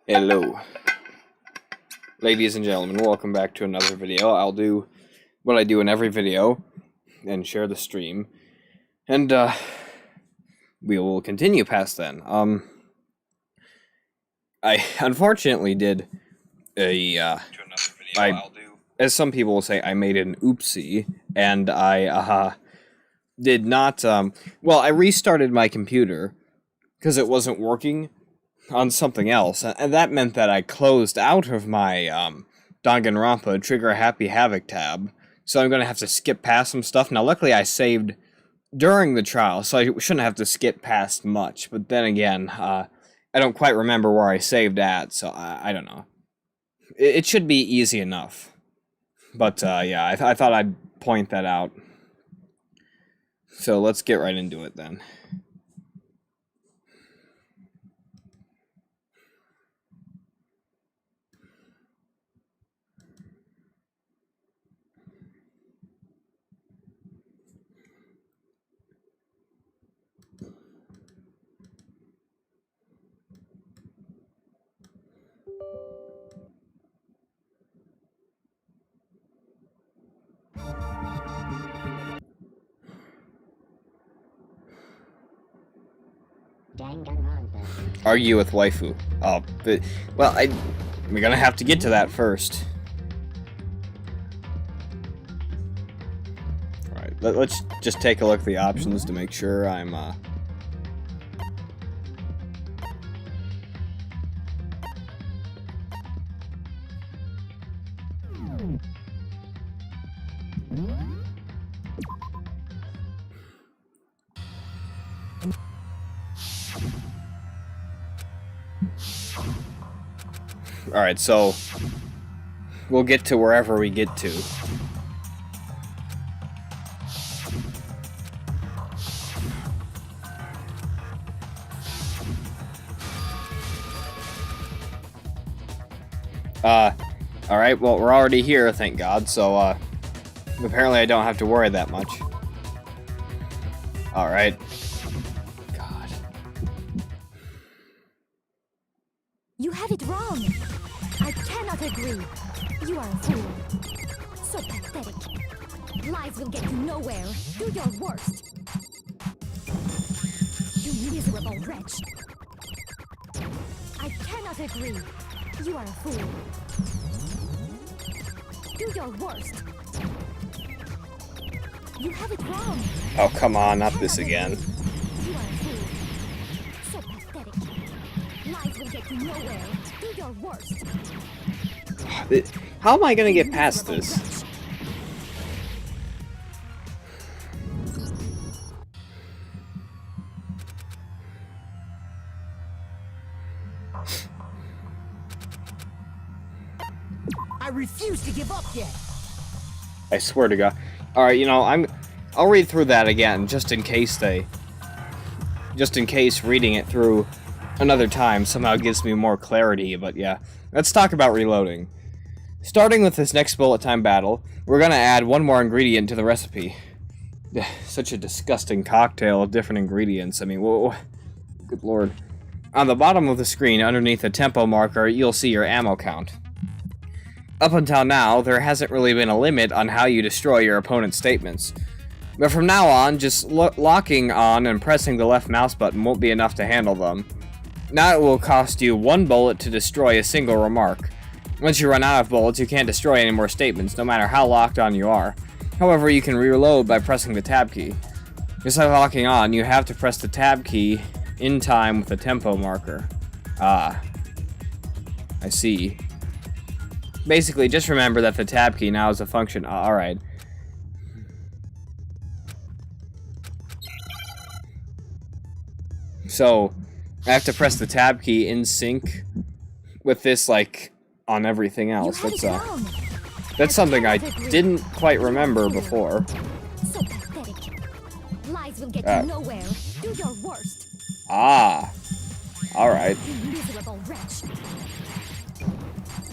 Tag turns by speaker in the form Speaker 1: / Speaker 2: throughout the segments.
Speaker 1: Hello, ladies and gentlemen, welcome back to another video. I'll do what I do in every video and share the stream, and we will continue past then. I unfortunately did as some people will say, I made an oopsie, and I did not well, I restarted my computer because it wasn't working on something else, and that meant that I closed out of my Danganronpa Trigger Happy Havoc tab, so I'm going to have to skip past some stuff. Now, luckily I saved during the trial, so I shouldn't have to skip past much, but then again, I don't quite remember where I saved at, so I don't know. It should be easy enough, but yeah, I thought I'd point that out. So let's get right into it then.
Speaker 2: Danganronpa.
Speaker 1: Argue with waifu. Oh, but, well, we're gonna have to get to that first. Alright, let's just take a look at the options to make sure I'm, Alright, so we'll get to wherever we get to. Alright, well, we're already here, thank God, so, apparently I don't have to worry that much. Alright. God.
Speaker 2: You have it wrong. I cannot agree. You are a fool. So pathetic. Lies will get you nowhere. Do your worst. You miserable wretch. I cannot agree. You are a fool. Do your worst. You have it wrong.
Speaker 1: Oh, come on, not this again.
Speaker 2: You are a fool. So pathetic. Lies will get you nowhere. Do your worst.
Speaker 1: How am I gonna get past this?
Speaker 3: I refuse to give up yet.
Speaker 1: I swear to God. Alright, you know, I'll read through that again, just in case reading it through another time somehow gives me more clarity, but yeah. Let's talk about reloading. Starting with this next bullet time battle, we're gonna add one more ingredient to the recipe. Such a disgusting cocktail of different ingredients. I mean, whoa, good lord. On the bottom of the screen, underneath the tempo marker, you'll see your ammo count. Up until now, there hasn't really been a limit on how you destroy your opponent's statements. But from now on, just locking on and pressing the left mouse button won't be enough to handle them. Now it will cost you 1 bullet to destroy a single remark. Once you run out of bullets, you can't destroy any more statements, no matter how locked on you are. However, you can reload by pressing the tab key. Just like locking on, you have to press the tab key in time with the tempo marker. Ah. I see. Basically, just remember that the tab key now is a function. Alright. So, I have to press the tab key in sync with this, like, on everything else. That's something I didn't quite remember before.
Speaker 2: So pathetic. Lies will get you nowhere. Do your worst.
Speaker 1: Ah. Alright.
Speaker 2: You miserable wretch.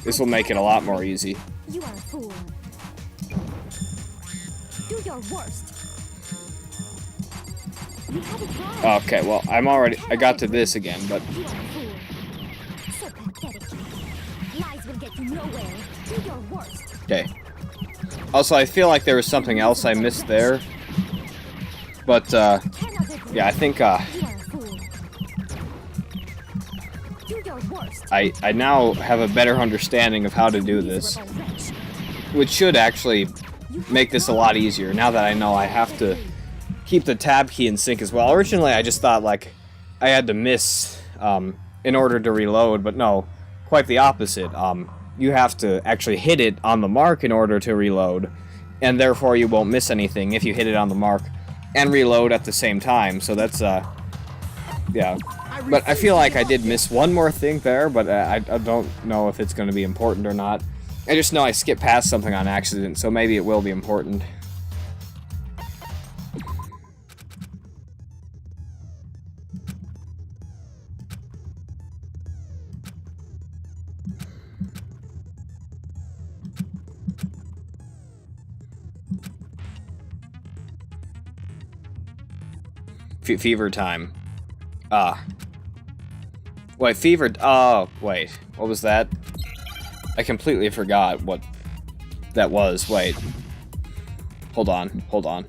Speaker 1: This will make it a lot more easy.
Speaker 2: You are a fool. Do your worst. You have it wrong.
Speaker 1: Okay, well, I got to this again, but
Speaker 2: You are a fool. So pathetic.
Speaker 1: Okay. Also, I feel like there was something else I missed there. But, yeah, I think, I now have a better understanding of how to do this. Which should actually make this a lot easier, now that I know I have to keep the tab key in sync as well. Originally, I just thought, like, I had to miss, in order to reload, but no, quite the opposite. You have to actually hit it on the mark in order to reload, and therefore you won't miss anything if you hit it on the mark and reload at the same time, so that's, yeah. But I feel like I did miss one more thing there, but I don't know if it's going to be important or not. I just know I skipped past something on accident, so maybe it will be important. Fever time. Wait, fever... Oh, wait. What was that? I completely forgot what that was. Wait. Hold on. Hold on.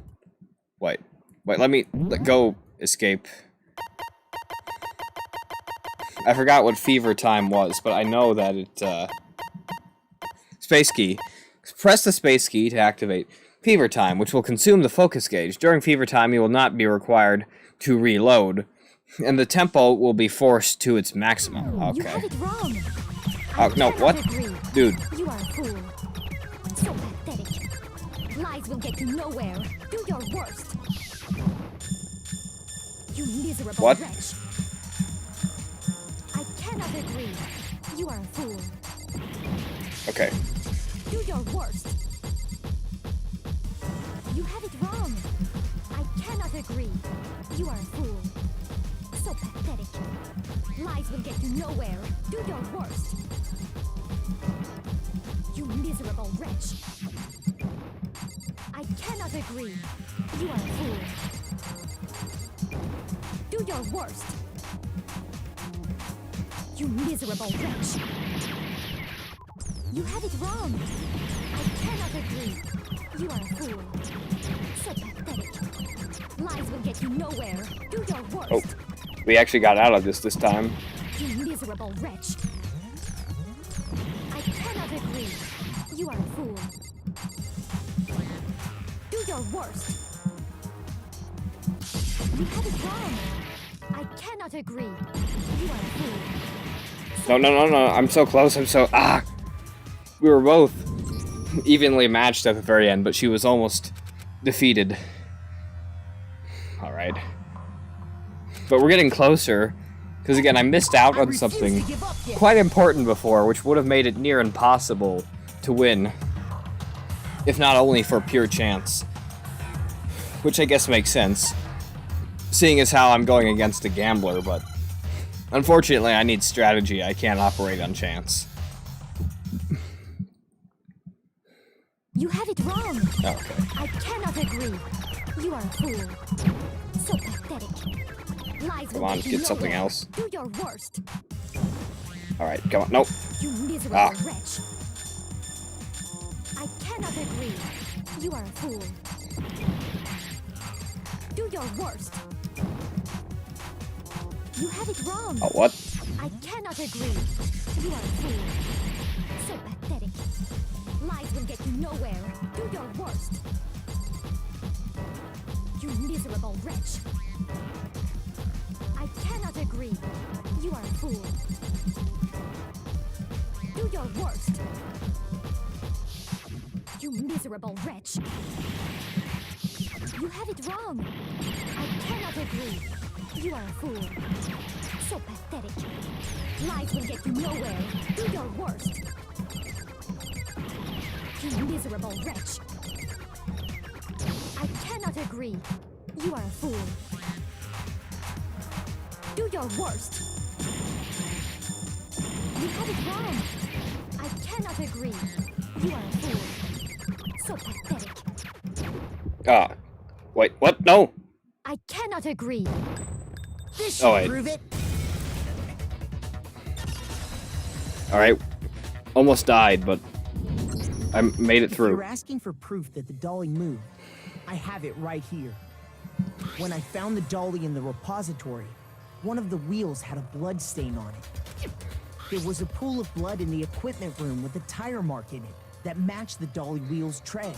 Speaker 1: Wait. Wait, let go escape. I forgot what fever time was, but I know that it, Space key. Press the space key to activate fever time, which will consume the focus gauge. During fever time, you will not be required to reload, and the tempo will be forced to its maximum. Okay.
Speaker 2: You have it wrong.
Speaker 1: Oh, no, what? Dude.
Speaker 2: You are a fool. So pathetic. Lies will get you nowhere. Do your worst. You miserable
Speaker 1: What?
Speaker 2: wretch. I cannot agree. You are a fool.
Speaker 1: Okay.
Speaker 2: Do your worst. You have it wrong. I cannot agree. You are a fool. So pathetic. Lies will get you nowhere. Do your worst. You miserable wretch. I cannot agree. You are a fool. Do your worst. You miserable wretch. You have it wrong. I cannot agree. You are a fool. So pathetic. Lies will get you nowhere. Do your worst.
Speaker 1: Oh, we actually got out of this time.
Speaker 2: You miserable wretch. I cannot agree. You are a fool. Do your worst. You have it wrong. I cannot agree. You are a fool.
Speaker 1: No, I'm so close, we were both evenly matched at the very end, but she was almost defeated. Alright. But we're getting closer, because again, I missed out on something quite important before, which would have made it near impossible to win. If not only for pure chance. Which I guess makes sense, seeing as how I'm going against a gambler, but unfortunately I need strategy, I can't operate on chance.
Speaker 2: You have it wrong.
Speaker 1: Okay.
Speaker 2: I cannot agree. You are a fool. So pathetic. Lies
Speaker 1: Come
Speaker 2: will
Speaker 1: on,
Speaker 2: get you
Speaker 1: get something
Speaker 2: nowhere.
Speaker 1: else.
Speaker 2: Do your worst.
Speaker 1: Alright, come on, nope.
Speaker 2: You miserable
Speaker 1: Ah.
Speaker 2: wretch. I cannot agree. You are a fool. Do your worst. You have it wrong.
Speaker 1: Oh, what?
Speaker 2: I cannot agree. You are a fool. So pathetic. Lies will get you nowhere. Do your worst. You miserable wretch. I cannot agree. You are a fool. Do your worst. You miserable wretch. You have it wrong. I cannot agree. You are a fool. So pathetic. Lies will get you nowhere. Do your worst. You miserable wretch. I cannot agree. You are a fool. Do your worst. You have it wrong. I cannot agree. You are a fool. So pathetic.
Speaker 1: Wait, what? No!
Speaker 2: I cannot agree.
Speaker 3: This should
Speaker 1: Oh, wait.
Speaker 3: prove it.
Speaker 1: Alright. Almost died, but I made it
Speaker 3: If
Speaker 1: through.
Speaker 3: you're asking for proof that the dolly moved, I have it right here. When I found the dolly in the repository, one of the wheels had a blood stain on it. There was a pool of blood in the equipment room with a tire mark in it that matched the dolly wheel's tread.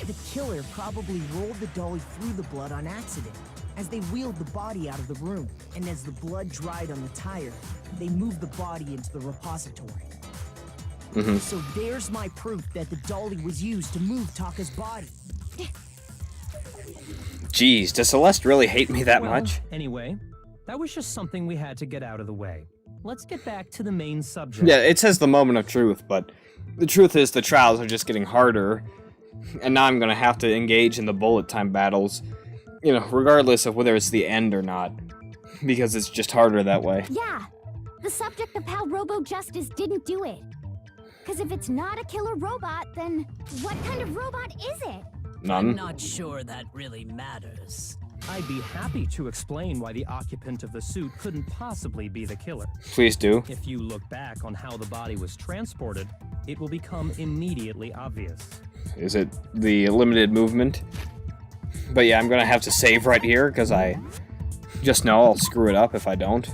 Speaker 3: The killer probably rolled the dolly through the blood on accident as they wheeled the body out of the room, and as the blood dried on the tire, they moved the body into the repository. So there's my proof that the dolly was used to move Taka's body.
Speaker 1: Jeez, does Celeste really hate me that
Speaker 4: Well,
Speaker 1: much?
Speaker 4: Anyway, that was just something we had to get out of the way. Let's get back to the main subject.
Speaker 1: Yeah, it says the moment of truth, but the truth is the trials are just getting harder, and now I'm gonna have to engage in the bullet time battles, you know, regardless of whether it's the end or not, because it's just harder that way.
Speaker 2: Yeah, the subject of how Robo Justice didn't do it. Because if it's not a killer robot, then what kind of robot is it?
Speaker 1: None.
Speaker 5: I'm not sure that really matters.
Speaker 4: I'd be happy to explain why the occupant of the suit couldn't possibly be the killer.
Speaker 1: Please do.
Speaker 4: If you look back on how the body was transported, it will become immediately obvious.
Speaker 1: Is it the limited movement? But yeah, I'm gonna have to save right here, because I just know I'll screw it up if I don't.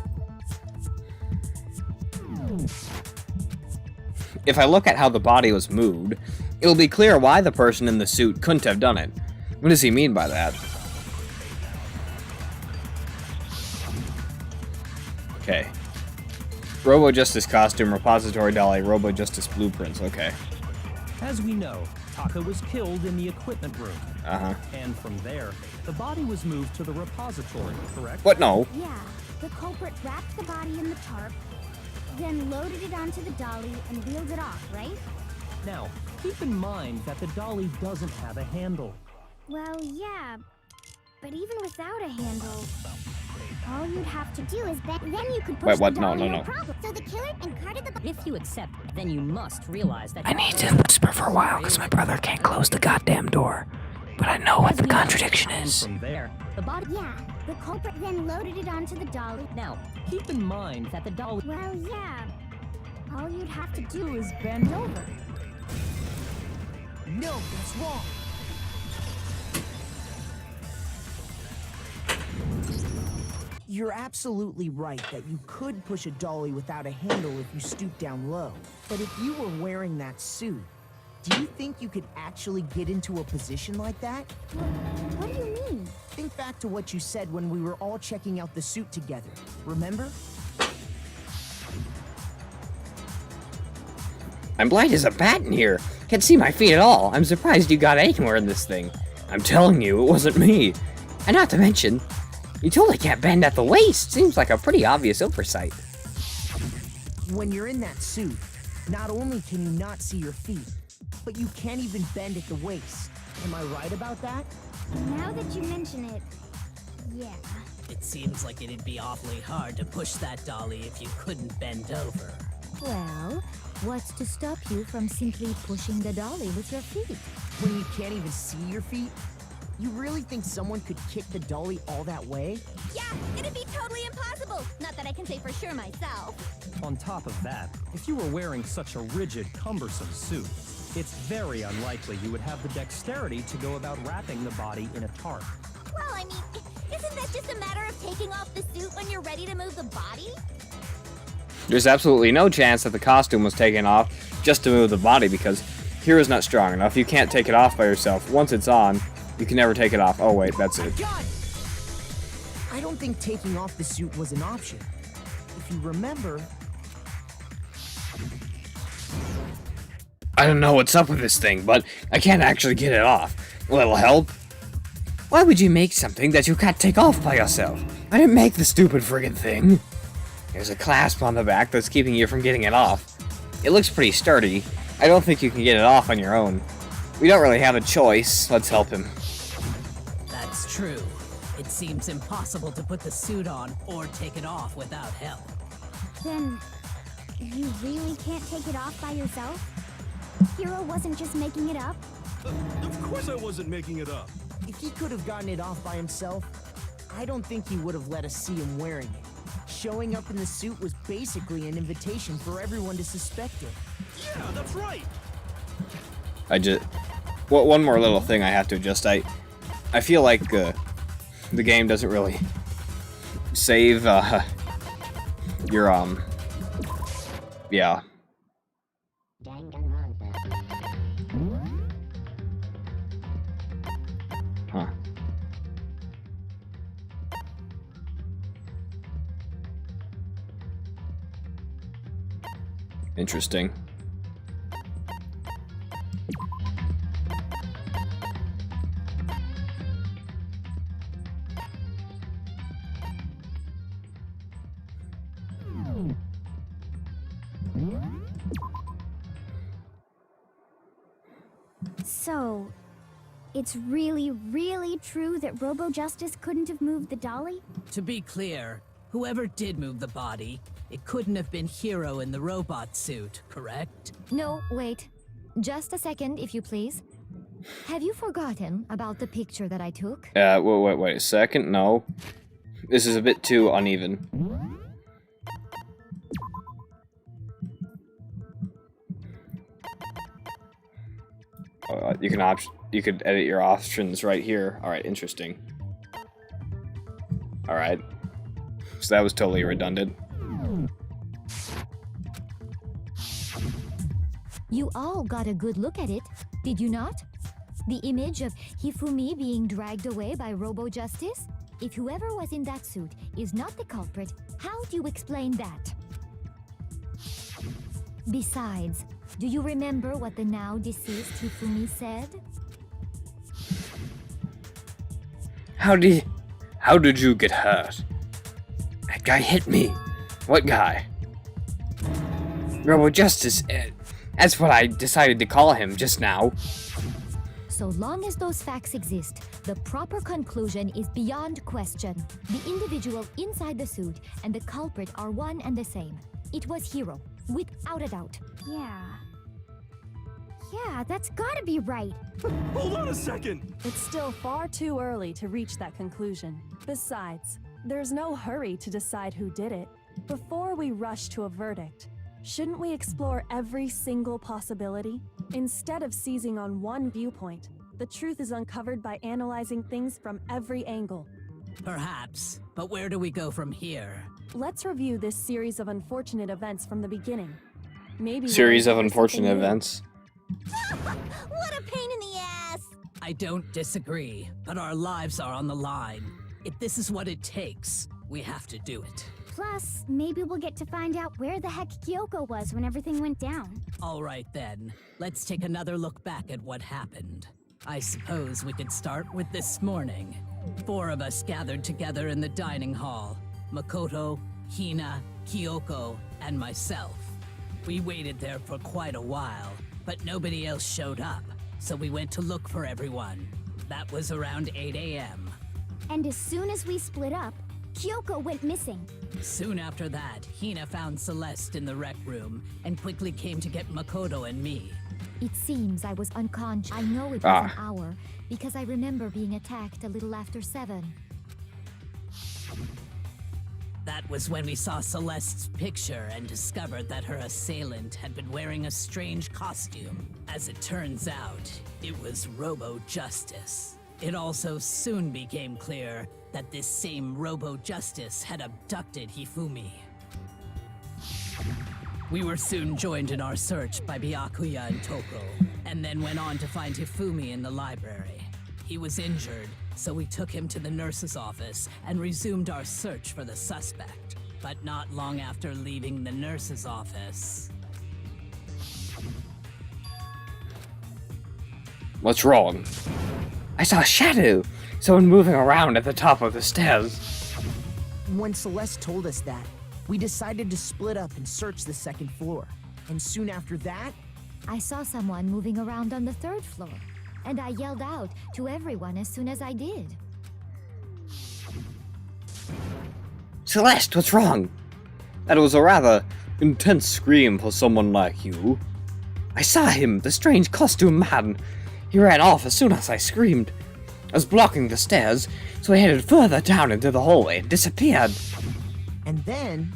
Speaker 1: If I look at how the body was moved, it'll be clear why the person in the suit couldn't have done it. What does he mean by that? Okay. Robo Justice costume, repository dolly, Robo Justice blueprints, okay.
Speaker 4: As we know, Taka was killed in the equipment room.
Speaker 1: Uh-huh.
Speaker 4: And from there, the body was moved to the repository, correct?
Speaker 1: What? No.
Speaker 2: Yeah, the culprit wrapped the body in the tarp, then loaded it onto the dolly and wheeled it off, right?
Speaker 4: Now, keep in mind that the dolly doesn't have a handle.
Speaker 2: Well, yeah, but even without a handle, all you'd have to do is then you could push
Speaker 1: Wait, what?
Speaker 2: the
Speaker 1: No,
Speaker 2: dolly,
Speaker 1: no, no.
Speaker 2: problem. So the killer carted the
Speaker 5: If you accept, then you must realize that
Speaker 6: I need to whisper for a while because my brother can't close the goddamn door. But I know what the contradiction
Speaker 5: and
Speaker 6: is.
Speaker 5: from there, the body.
Speaker 2: Yeah, the culprit then loaded it onto the dolly.
Speaker 5: Now, keep in mind that the dolly.
Speaker 2: Well, yeah, all you'd have to do is bend over.
Speaker 3: No, that's wrong. You're absolutely right that you could push a dolly without a handle if you stoop down low. But if you were wearing that suit, do you think you could actually get into a position like that?
Speaker 2: What do you mean?
Speaker 3: Think back to what you said when we were all checking out the suit together. Remember?
Speaker 1: I'm blind as a bat in here. Can't see my feet at all. I'm surprised you got anywhere in this thing. I'm telling you, it wasn't me. And not to mention, you totally can't bend at the waist. Seems like a pretty obvious oversight.
Speaker 3: When you're in that suit, not only can you not see your feet, but you can't even bend at the waist. Am I right about that?
Speaker 2: Now that you mention it, yeah.
Speaker 5: It seems like it'd be awfully hard to push that dolly if you couldn't bend over.
Speaker 2: Well, what's to stop you from simply pushing the dolly with your feet?
Speaker 3: When you can't even see your feet? You really think someone could kick the dolly all that way?
Speaker 2: Yeah, it'd be totally impossible. Not that I can say for sure myself.
Speaker 4: On top of that, if you were wearing such a rigid, cumbersome suit, it's very unlikely you would have the dexterity to go about wrapping the body in a tarp.
Speaker 2: Well, I mean, isn't that just a matter of taking off the suit when you're ready to move the body?
Speaker 1: There's absolutely no chance that the costume was taken off just to move the body, because here is not strong enough. You can't take it off by yourself. Once it's on, you can never take it off. Oh wait, that's it.
Speaker 3: Got it! I don't think taking off the suit was an option. If you remember,
Speaker 1: I don't know what's up with this thing, but I can't actually get it off. A little help? Why would you make something that you can't take off by yourself? I didn't make the stupid friggin' thing. There's a clasp on the back that's keeping you from getting it off. It looks pretty sturdy. I don't think you can get it off on your own. We don't really have a choice. Let's help him.
Speaker 5: That's true. It seems impossible to put the suit on or take it off without help.
Speaker 2: Then, you really can't take it off by yourself? Hero wasn't just making it up?
Speaker 7: Of course I wasn't making it up.
Speaker 3: if he could have gotten it off by himself, I don't think he would have let us see him wearing it. Showing up in the suit was basically an invitation for everyone to suspect him.
Speaker 7: Yeah, that's right.
Speaker 1: One more little thing I have to adjust. I feel like the game doesn't really save your yeah. Huh. Interesting.
Speaker 2: So, it's really, really true that Robo Justice couldn't have moved the dolly?
Speaker 5: To be clear, whoever did move the body, it couldn't have been Hero in the robot suit, correct?
Speaker 2: No, wait. Just a second, if you please. Have you forgotten about the picture that I took?
Speaker 1: Wait a second. No. This is a bit too uneven. You could edit your options right here. Alright, interesting. Alright. So that was totally redundant.
Speaker 2: You all got a good look at it, did you not? The image of Hifumi being dragged away by Robo Justice? If whoever was in that suit is not the culprit, how do you explain that? Besides, do you remember what the now deceased Hifumi said?
Speaker 1: How did you get hurt? That guy hit me. What guy? Robo Justice. That's what I decided to call him just now.
Speaker 2: So long as those facts exist, the proper conclusion is beyond question. The individual inside the suit and the culprit are one and the same. It was Hero, without a doubt.
Speaker 8: Yeah, that's gotta be right.
Speaker 7: Hold on a second!
Speaker 9: It's still far too early to reach that conclusion. Besides, there's no hurry to decide who did it. Before we rush to a verdict, shouldn't we explore every single possibility? Instead of seizing on one viewpoint, the truth is uncovered by analyzing things from every angle.
Speaker 5: Perhaps, but where do we go from here?
Speaker 9: Let's review this series of unfortunate events from the beginning. Maybe
Speaker 1: Series
Speaker 9: we'll
Speaker 1: of
Speaker 9: uncover
Speaker 1: unfortunate
Speaker 9: something new.
Speaker 1: events.
Speaker 8: What a pain in the ass!
Speaker 5: I don't disagree, but our lives are on the line. If this is what it takes, we have to do it.
Speaker 8: Plus, maybe we'll get to find out where the heck Kyoko was when everything went down.
Speaker 5: All right then, let's take another look back at what happened. I suppose we could start with this morning. 4 of us gathered together in the dining hall. Makoto, Hina, Kyoko, and myself. We waited there for quite a while, but nobody else showed up, so we went to look for everyone. That was around 8 a.m.
Speaker 8: And as soon as we split up, Kyoko went missing.
Speaker 5: Soon after that, Hina found Celeste in the rec room and quickly came to get Makoto and me.
Speaker 2: It seems I was unconscious. I know it was an hour, because I remember being attacked a little after 7.
Speaker 5: That was when we saw Celeste's picture and discovered that her assailant had been wearing a strange costume. As it turns out, it was Robo Justice. It also soon became clear that this same Robo Justice had abducted Hifumi. We were soon joined in our search by Byakuya and Toko, and then went on to find Hifumi in the library. He was injured, so we took him to the nurse's office and resumed our search for the suspect. But not long after leaving the nurse's office...
Speaker 1: What's wrong? I saw a shadow! Someone moving around at the top of the stairs.
Speaker 3: When Celeste told us that, we decided to split up and search the second floor. And soon after that,
Speaker 2: I saw someone moving around on the 3rd floor, and I yelled out to everyone as soon as I did.
Speaker 1: Celeste, what's wrong? That was a rather intense scream for someone like you. I saw him, the strange costume man. He ran off as soon as I screamed. I was blocking the stairs, so he headed further down into the hallway and disappeared.
Speaker 3: and then...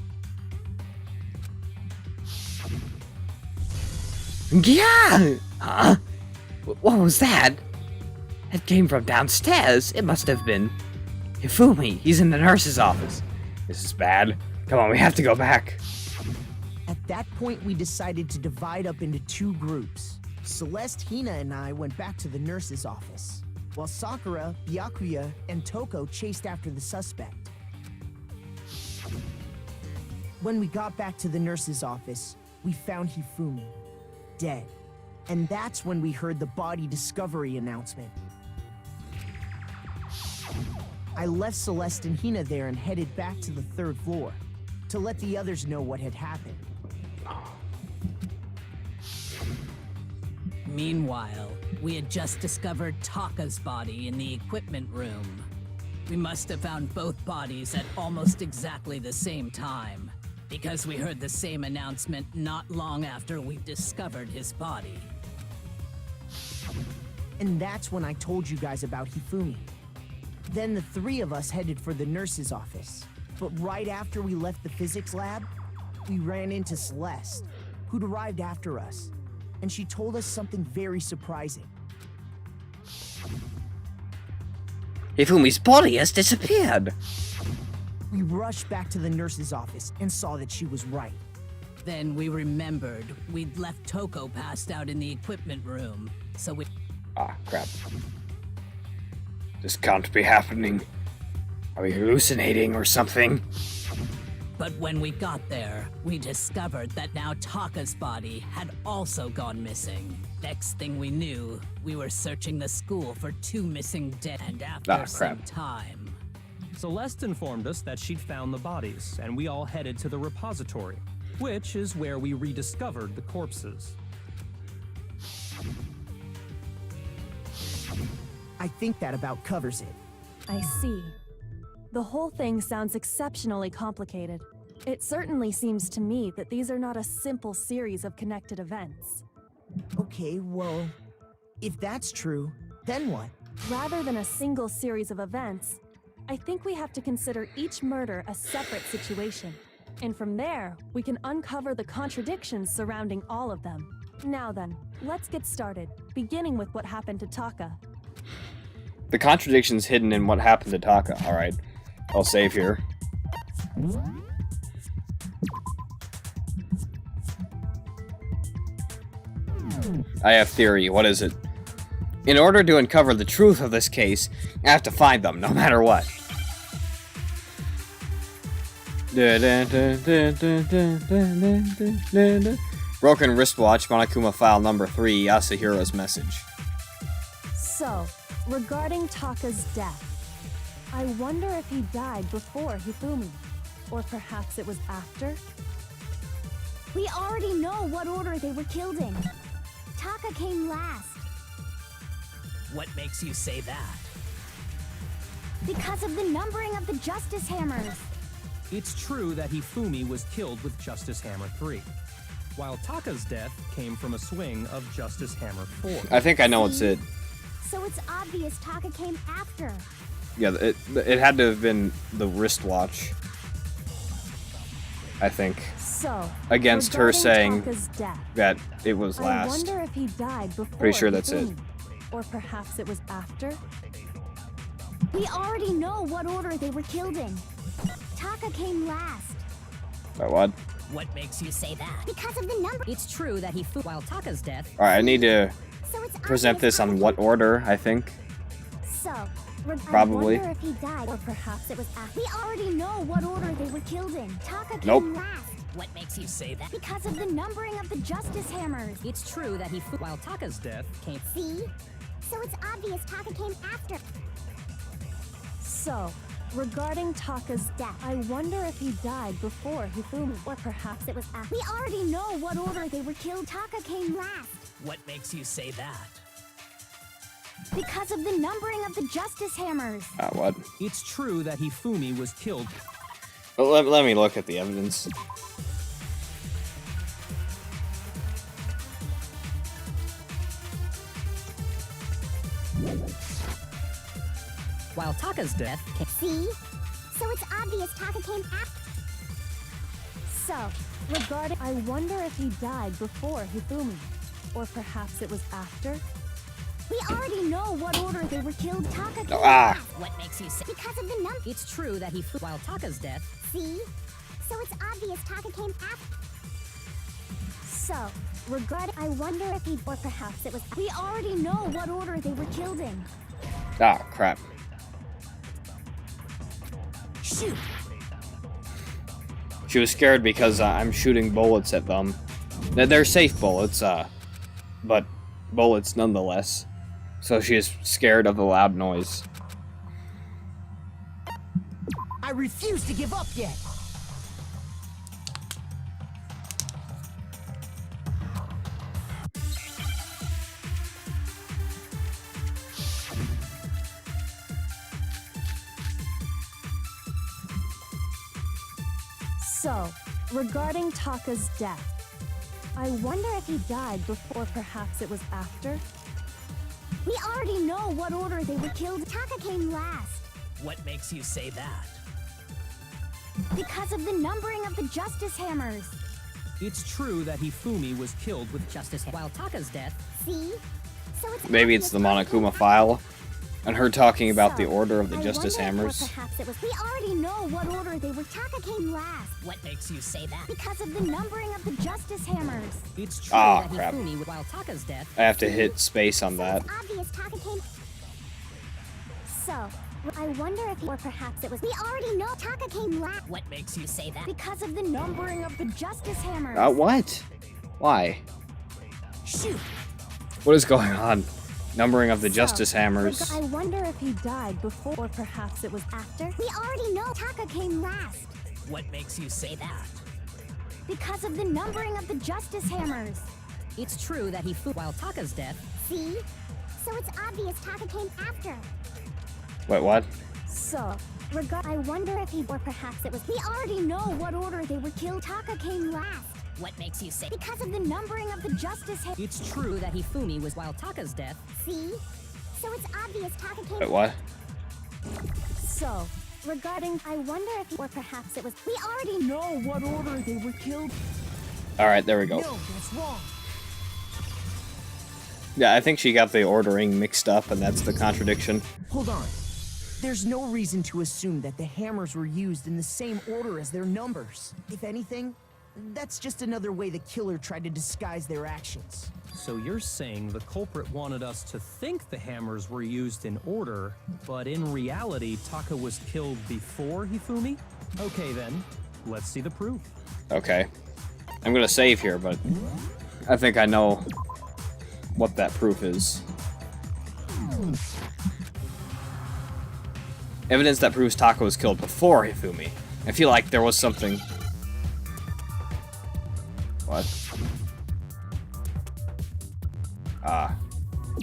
Speaker 1: Yeah! Huh?
Speaker 6: What was that? It came from downstairs. It must have been Hifumi. He's in the nurse's office.
Speaker 1: This is bad. Come on, we have to go back.
Speaker 3: At that point, we decided to divide up into two groups. Celeste, Hina, and I went back to the nurse's office, while Sakura, Byakuya, and Toko chased after the suspect. When we got back to the nurse's office, we found Hifumi, dead. And that's when we heard the body discovery announcement. I left Celeste and Hina there and headed back to the 3rd floor to let the others know what had happened.
Speaker 5: Meanwhile, we had just discovered Taka's body in the equipment room. We must have found both bodies at almost exactly the same time, because we heard the same announcement not long after we discovered his body.
Speaker 3: And that's when I told you guys about Hifumi. Then the 3 of us headed for the nurse's office. But right after we left the physics lab, we ran into Celeste, who'd arrived after us. And she told us something very surprising.
Speaker 6: Hifumi's body has disappeared.
Speaker 3: We rushed back to the nurse's office and saw that she was right.
Speaker 5: Then we remembered we'd left Toko passed out in the equipment room, so we...
Speaker 1: Ah, crap. This can't be happening. Are we hallucinating or something?
Speaker 5: But when we got there, we discovered that now Taka's body had also gone missing. Next thing we knew, we were searching the school for 2 missing dead, and after some time...
Speaker 4: Celeste informed us that she'd found the bodies, and we all headed to the repository, which is where we rediscovered the corpses.
Speaker 3: I think that about covers it.
Speaker 9: I see. The whole thing sounds exceptionally complicated. It certainly seems to me that these are not a simple series of connected events.
Speaker 3: Okay, well, if that's true, then what?
Speaker 9: Rather than a single series of events, I think we have to consider each murder a separate situation. And from there, we can uncover the contradictions surrounding all of them. Now then, let's get started, beginning with what happened to Taka.
Speaker 1: The contradiction's hidden in what happened to Taka. Alright. I'll save here. I have theory. What is it? In order to uncover the truth of this case, I have to find them, no matter what. Broken wristwatch, Monokuma file number 3, Yasuhira's message.
Speaker 9: So, regarding Taka's death, I wonder if he died before Hifumi, or perhaps it was after?
Speaker 8: We already know what order they were killed in. Taka came last.
Speaker 5: What makes you say that?
Speaker 8: Because of the numbering of the Justice Hammers.
Speaker 4: It's true that Hifumi was killed with Justice Hammer 3, while Taka's death came from a swing of Justice Hammer 4.
Speaker 1: I think I know what's it.
Speaker 8: So it's obvious Taka came after.
Speaker 1: Yeah, it had to have been the wristwatch. I think.
Speaker 9: So,
Speaker 1: against her
Speaker 9: regarding
Speaker 1: saying
Speaker 9: Taka's death,
Speaker 1: that it was
Speaker 9: I
Speaker 1: last.
Speaker 9: wonder if he died before
Speaker 1: Pretty sure that's it.
Speaker 9: Hifumi, or perhaps it was after?
Speaker 8: We already know what order they were killed in. Taka came last.
Speaker 1: Wait, what?
Speaker 5: What makes you say that?
Speaker 8: Because of the number.
Speaker 5: It's true that while Taka's death...
Speaker 1: Alright, I need to
Speaker 8: So it's
Speaker 1: present
Speaker 8: obvious
Speaker 1: this on
Speaker 8: Taka
Speaker 1: what
Speaker 8: came-
Speaker 1: order, I think.
Speaker 8: So,
Speaker 1: Probably.
Speaker 8: I wonder if he died, or perhaps it was after. We already know what order they were killed in. Taka came
Speaker 1: Nope.
Speaker 8: last.
Speaker 5: What makes you say that?
Speaker 8: Because of the numbering of the Justice Hammers.
Speaker 5: It's true that while Taka's death came...
Speaker 8: See? So it's obvious Taka came after.
Speaker 9: So, regarding Taka's death, I wonder if he died before Hifumi, or perhaps it was after.
Speaker 8: We already know what order they were killed. Taka came last.
Speaker 5: What makes you say that?
Speaker 8: Because of the numbering of the Justice Hammers.
Speaker 1: What?
Speaker 4: It's true that Hifumi was killed.
Speaker 1: Well, let me look at the evidence.
Speaker 5: While Taka's death came...
Speaker 8: See? So it's obvious Taka came after.
Speaker 9: So, regarding... I wonder if he died before Hifumi, or perhaps it was after?
Speaker 8: We already know what order they were killed. Taka came
Speaker 1: Ah.
Speaker 8: last.
Speaker 5: What makes you say?
Speaker 8: Because of the number.
Speaker 5: It's true that he while Taka's death.
Speaker 8: See? So it's obvious Taka came after. So, regarding, I wonder if he, or perhaps it was. We already know what order they were killed in.
Speaker 1: Ah, crap.
Speaker 3: Shoot!
Speaker 1: She was scared because I'm shooting bullets at them. They're safe bullets, but bullets nonetheless. So she is scared of the loud noise.
Speaker 3: I refuse to give up yet!
Speaker 9: So, regarding Taka's death, I wonder if he died before, perhaps it was after?
Speaker 8: We already know what order they were killed. Taka came last.
Speaker 5: What makes you say that?
Speaker 8: Because of the numbering of the justice hammers.
Speaker 4: It's true that Hifumi was killed with
Speaker 5: Justice while Taka's death.
Speaker 8: See? So it's
Speaker 1: Maybe it's the
Speaker 8: obvious Taka came
Speaker 1: Monokuma
Speaker 8: after.
Speaker 1: file, and her talking about the
Speaker 8: So,
Speaker 1: order of the
Speaker 8: I
Speaker 1: Justice
Speaker 8: wonder if, or
Speaker 1: Hammers.
Speaker 8: perhaps it was. We already know what order they were. Taka came last.
Speaker 5: What makes you say that?
Speaker 8: Because of the numbering of the justice hammers.
Speaker 5: It's true
Speaker 1: Ah,
Speaker 5: that
Speaker 1: crap.
Speaker 5: Hifumi while Taka's death.
Speaker 1: I have to hit space on
Speaker 8: So
Speaker 1: that.
Speaker 8: it's obvious Taka came. So, I wonder if, or perhaps it was. We already know Taka came last.
Speaker 5: What makes you say that?
Speaker 8: Because of the numbering of the justice hammers.
Speaker 1: What? Why?
Speaker 3: Shoot!
Speaker 1: What is going on? Numbering of the
Speaker 8: So,
Speaker 1: Justice Hammers.
Speaker 9: I wonder if he died before, or perhaps it was
Speaker 8: After, we already know Taka came last.
Speaker 5: What makes you say that?
Speaker 8: Because of the numbering of the justice hammers.
Speaker 5: It's true that Hifumi while Taka's death.
Speaker 8: See? So it's obvious Taka came after.
Speaker 1: Wait, what?
Speaker 8: So, I wonder if he, or perhaps it was. We already know what order they were killed. Taka came last.
Speaker 5: What makes you say?
Speaker 8: Because of the numbering of the justice hammers.
Speaker 5: It's true that Hifumi was while Taka's death.
Speaker 8: See? So it's obvious Taka came.
Speaker 1: Wait, what?
Speaker 9: so.
Speaker 8: Regarding, I wonder if, or perhaps it was. We already know
Speaker 3: Know what order they were killed?
Speaker 1: Alright, there we go.
Speaker 3: No, that's wrong.
Speaker 1: Yeah, I think she got the ordering mixed up, and that's the contradiction.
Speaker 3: Hold on. There's no reason to assume that the hammers were used in the same order as their numbers. If anything, that's just another way the killer tried to disguise their actions.
Speaker 4: So you're saying the culprit wanted us to think the hammers were used in order, but in reality, Taka was killed before Hifumi? Okay then, let's see the proof.
Speaker 1: Okay. I'm gonna save here, but I think I know what that proof is. Evidence that proves Taka was killed before Hifumi. I feel like there was something... What?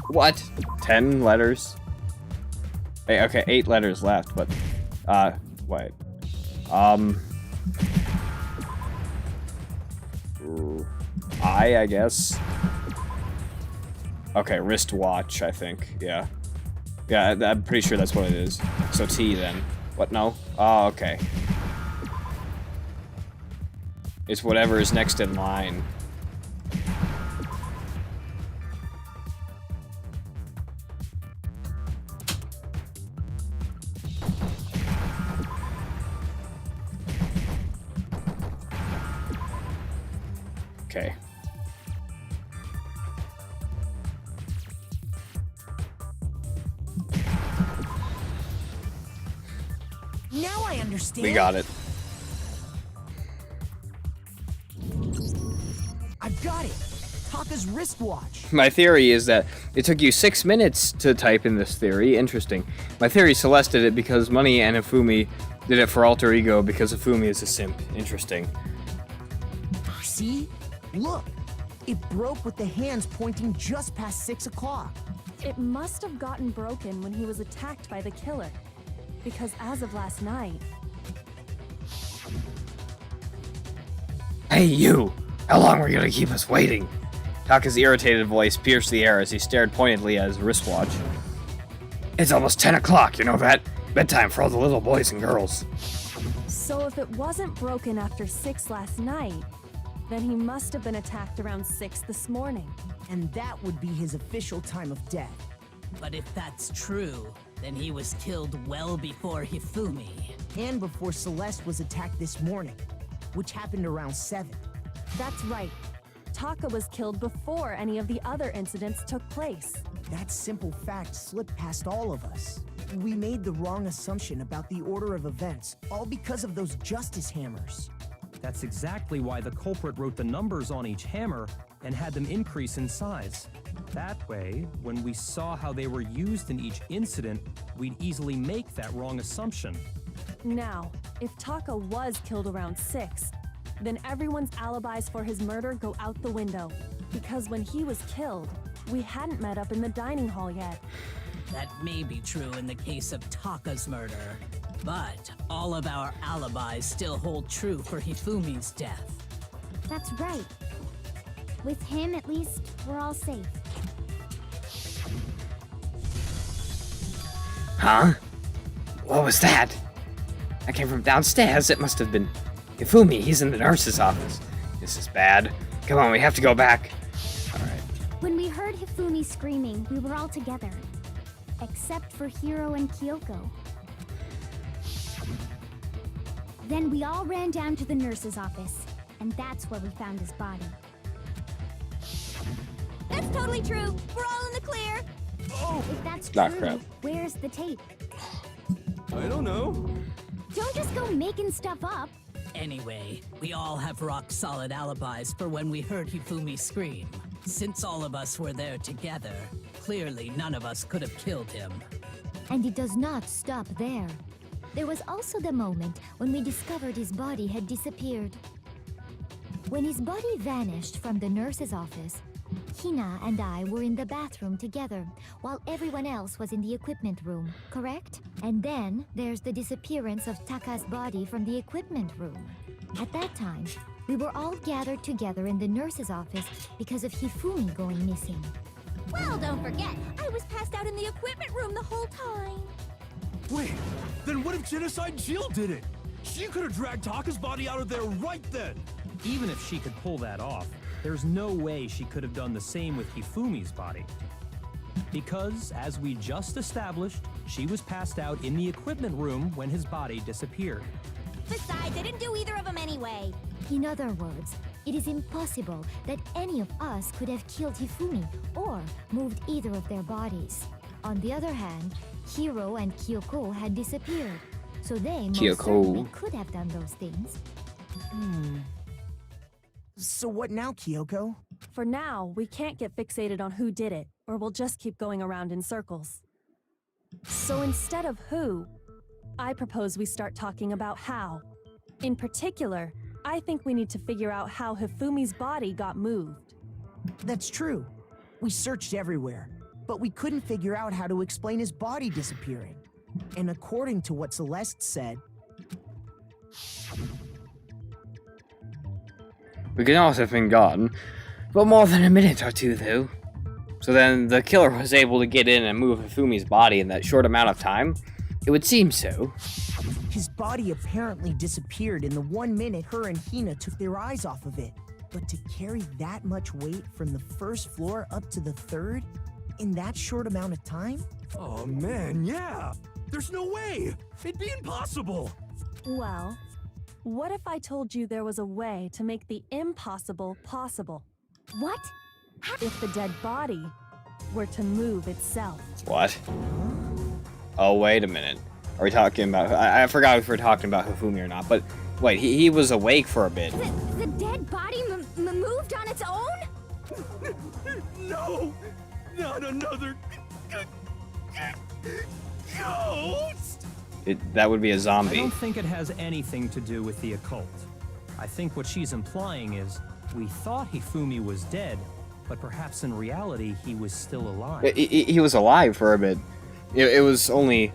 Speaker 1: What? 10 letters? Hey, okay, 8 letters left, but... wait. I guess. Okay, wristwatch, I think, yeah. Yeah, I'm pretty sure that's what it is. So T, then. What, no? Oh, okay. It's whatever is next in line. Okay.
Speaker 3: Now I understand.
Speaker 1: We got it.
Speaker 3: I've got it. Taka's wristwatch.
Speaker 1: My theory is that it took you 6 minutes to type in this theory. Interesting. My theory, Celeste did it because Money and Hifumi did it for Alter Ego because Hifumi is a simp. Interesting.
Speaker 3: See? Look. It broke with the hands pointing just past 6 o'clock.
Speaker 9: It must have gotten broken when he was attacked by the killer. Because as of last night,
Speaker 6: Hey, you! How long were you gonna keep us waiting?
Speaker 1: Taka's irritated voice pierced the air as he stared pointedly at his wristwatch.
Speaker 6: It's almost 10 o'clock, you know that? Bedtime for all the little boys and girls.
Speaker 9: so if it wasn't broken after 6 last night, then he must have been attacked around 6 this morning.
Speaker 3: And that would be his official time of death.
Speaker 5: But if that's true, then he was killed well before Hifumi.
Speaker 3: And before Celeste was attacked this morning, which happened around 7.
Speaker 9: That's right. Taka was killed before any of the other incidents took place.
Speaker 3: That simple fact slipped past all of us. We made the wrong assumption about the order of events, all because of those justice hammers.
Speaker 4: That's exactly why the culprit wrote the numbers on each hammer and had them increase in size. That way, when we saw how they were used in each incident, we'd easily make that wrong assumption.
Speaker 9: Now, if Taka was killed around 6, then everyone's alibis for his murder go out the window. Because when he was killed, we hadn't met up in the dining hall yet.
Speaker 5: That may be true in the case of Taka's murder, but all of our alibis still hold true for Hifumi's death.
Speaker 8: That's right. With him, at least, we're all safe.
Speaker 6: Huh? What was that? I came from downstairs. It must have been Hifumi. He's in the nurse's office. This is bad. Come on, we have to go back. Alright.
Speaker 8: When we heard Hifumi screaming, we were all together. Except for Hiro and Kyoko. Then we all ran down to the nurse's office, and that's where we found his body. That's totally true. We're all in the clear. If that's
Speaker 1: Ah,
Speaker 8: true,
Speaker 1: crap.
Speaker 8: where's the tape?
Speaker 7: I don't know.
Speaker 8: Don't just go making stuff up.
Speaker 5: Anyway, we all have rock-solid alibis for when we heard Hifumi scream. Since all of us were there together, clearly none of us could have killed him.
Speaker 8: And it does not stop there. There was also the moment when we discovered his body had disappeared. When his body vanished from the nurse's office, Hina and I were in the bathroom together, while everyone else was in the equipment room, correct? And then there's the disappearance of Taka's body from the equipment room. At that time, we were all gathered together in the nurse's office because of Hifumi going missing. Well, don't forget, I was passed out in the equipment room the whole time.
Speaker 7: Wait, then what if Genocide Jill did it? She could have dragged Taka's body out of there right then.
Speaker 4: Even if she could pull that off, there's no way she could have done the same with Hifumi's body. Because, as we just established, she was passed out in the equipment room when his body disappeared.
Speaker 8: Besides, I didn't do either of them anyway. In other words, it is impossible that any of us could have killed Hifumi or moved either of their bodies. On the other hand, Hiro and Kyoko had disappeared, so they most certainly could have done those things.
Speaker 3: So what now, Kyoko?
Speaker 9: For now, we can't get fixated on who did it, or we'll just keep going around in circles. So instead of who, I propose we start talking about how. In particular, I think we need to figure out how Hifumi's body got moved.
Speaker 3: That's true. We searched everywhere, but we couldn't figure out how to explain his body disappearing. And according to what Celeste said,
Speaker 6: We could not have been gone, but more than a minute or two, though. So then the killer was able to get in and move Hifumi's body in that short amount of time? It would seem so.
Speaker 3: his body apparently disappeared in the 1 minute her and Hina took their eyes off of it. But to carry that much weight from the first floor up to the third in that short amount of time?
Speaker 7: Oh man, yeah! There's no way! It'd be impossible!
Speaker 9: Well, what if I told you there was a way to make the impossible possible?
Speaker 8: What?
Speaker 9: If the dead body were to move itself.
Speaker 1: What? Oh, wait a minute. Are we talking about... I forgot if we were talking about Hifumi or not, but... Wait, he was awake for a bit.
Speaker 8: The dead body moved on its own?
Speaker 7: No! Not another... ghost!
Speaker 1: That would be a
Speaker 4: I
Speaker 1: zombie.
Speaker 4: don't think it has anything to do with the occult. I think what she's implying is, we thought Hifumi was dead, but perhaps in reality he was still alive.
Speaker 1: He was alive for a bit. It was only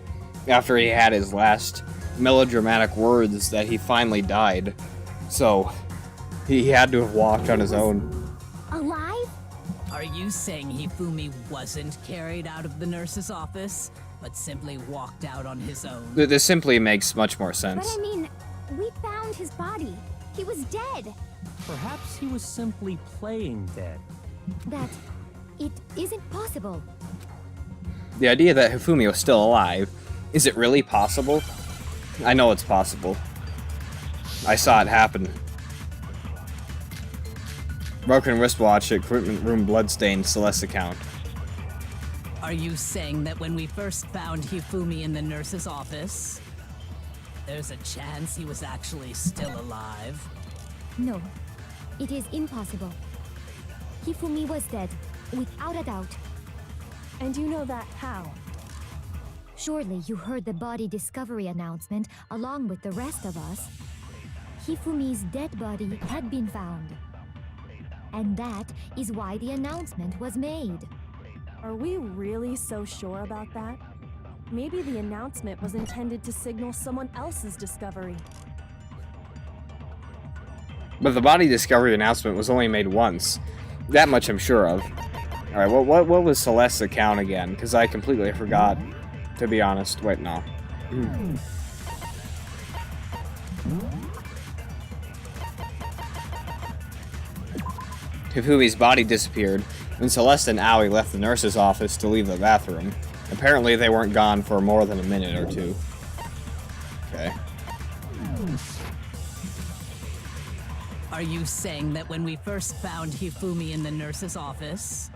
Speaker 1: after he had his last melodramatic words that he finally died. So, he had to have walked on his own.
Speaker 8: Alive?
Speaker 5: Are you saying Hifumi wasn't carried out of the nurse's office, but simply walked out on his own?
Speaker 1: This simply makes much more
Speaker 8: But
Speaker 1: sense.
Speaker 8: I mean, we found his body. He was dead.
Speaker 4: Perhaps he was simply playing dead.
Speaker 8: That... it isn't possible.
Speaker 1: The idea that Hifumi was still alive, is it really possible? I know it's possible. I saw it happen. Broken wristwatch, equipment room bloodstained, Celeste account.
Speaker 5: Are you saying that when we first found Hifumi in the nurse's office, there's a chance he was actually still alive?
Speaker 8: No, it is impossible. Hifumi was dead, without a doubt.
Speaker 9: And you know that how?
Speaker 8: Surely you heard the body discovery announcement along with the rest of us. Hifumi's dead body had been found. And that is why the announcement was made.
Speaker 9: Are we really so sure about that? Maybe the announcement was intended to signal someone else's discovery.
Speaker 1: But the body discovery announcement was only made once. That much I'm sure of. Alright, what was Celeste's account again? Because I completely forgot, to be honest. Wait, no. Hifumi's body disappeared when Celeste and Aoi left the nurse's office to leave the bathroom. Apparently they weren't gone for more than a minute or two. Okay.
Speaker 5: Are you saying that when we first found Hifumi in the nurse's office,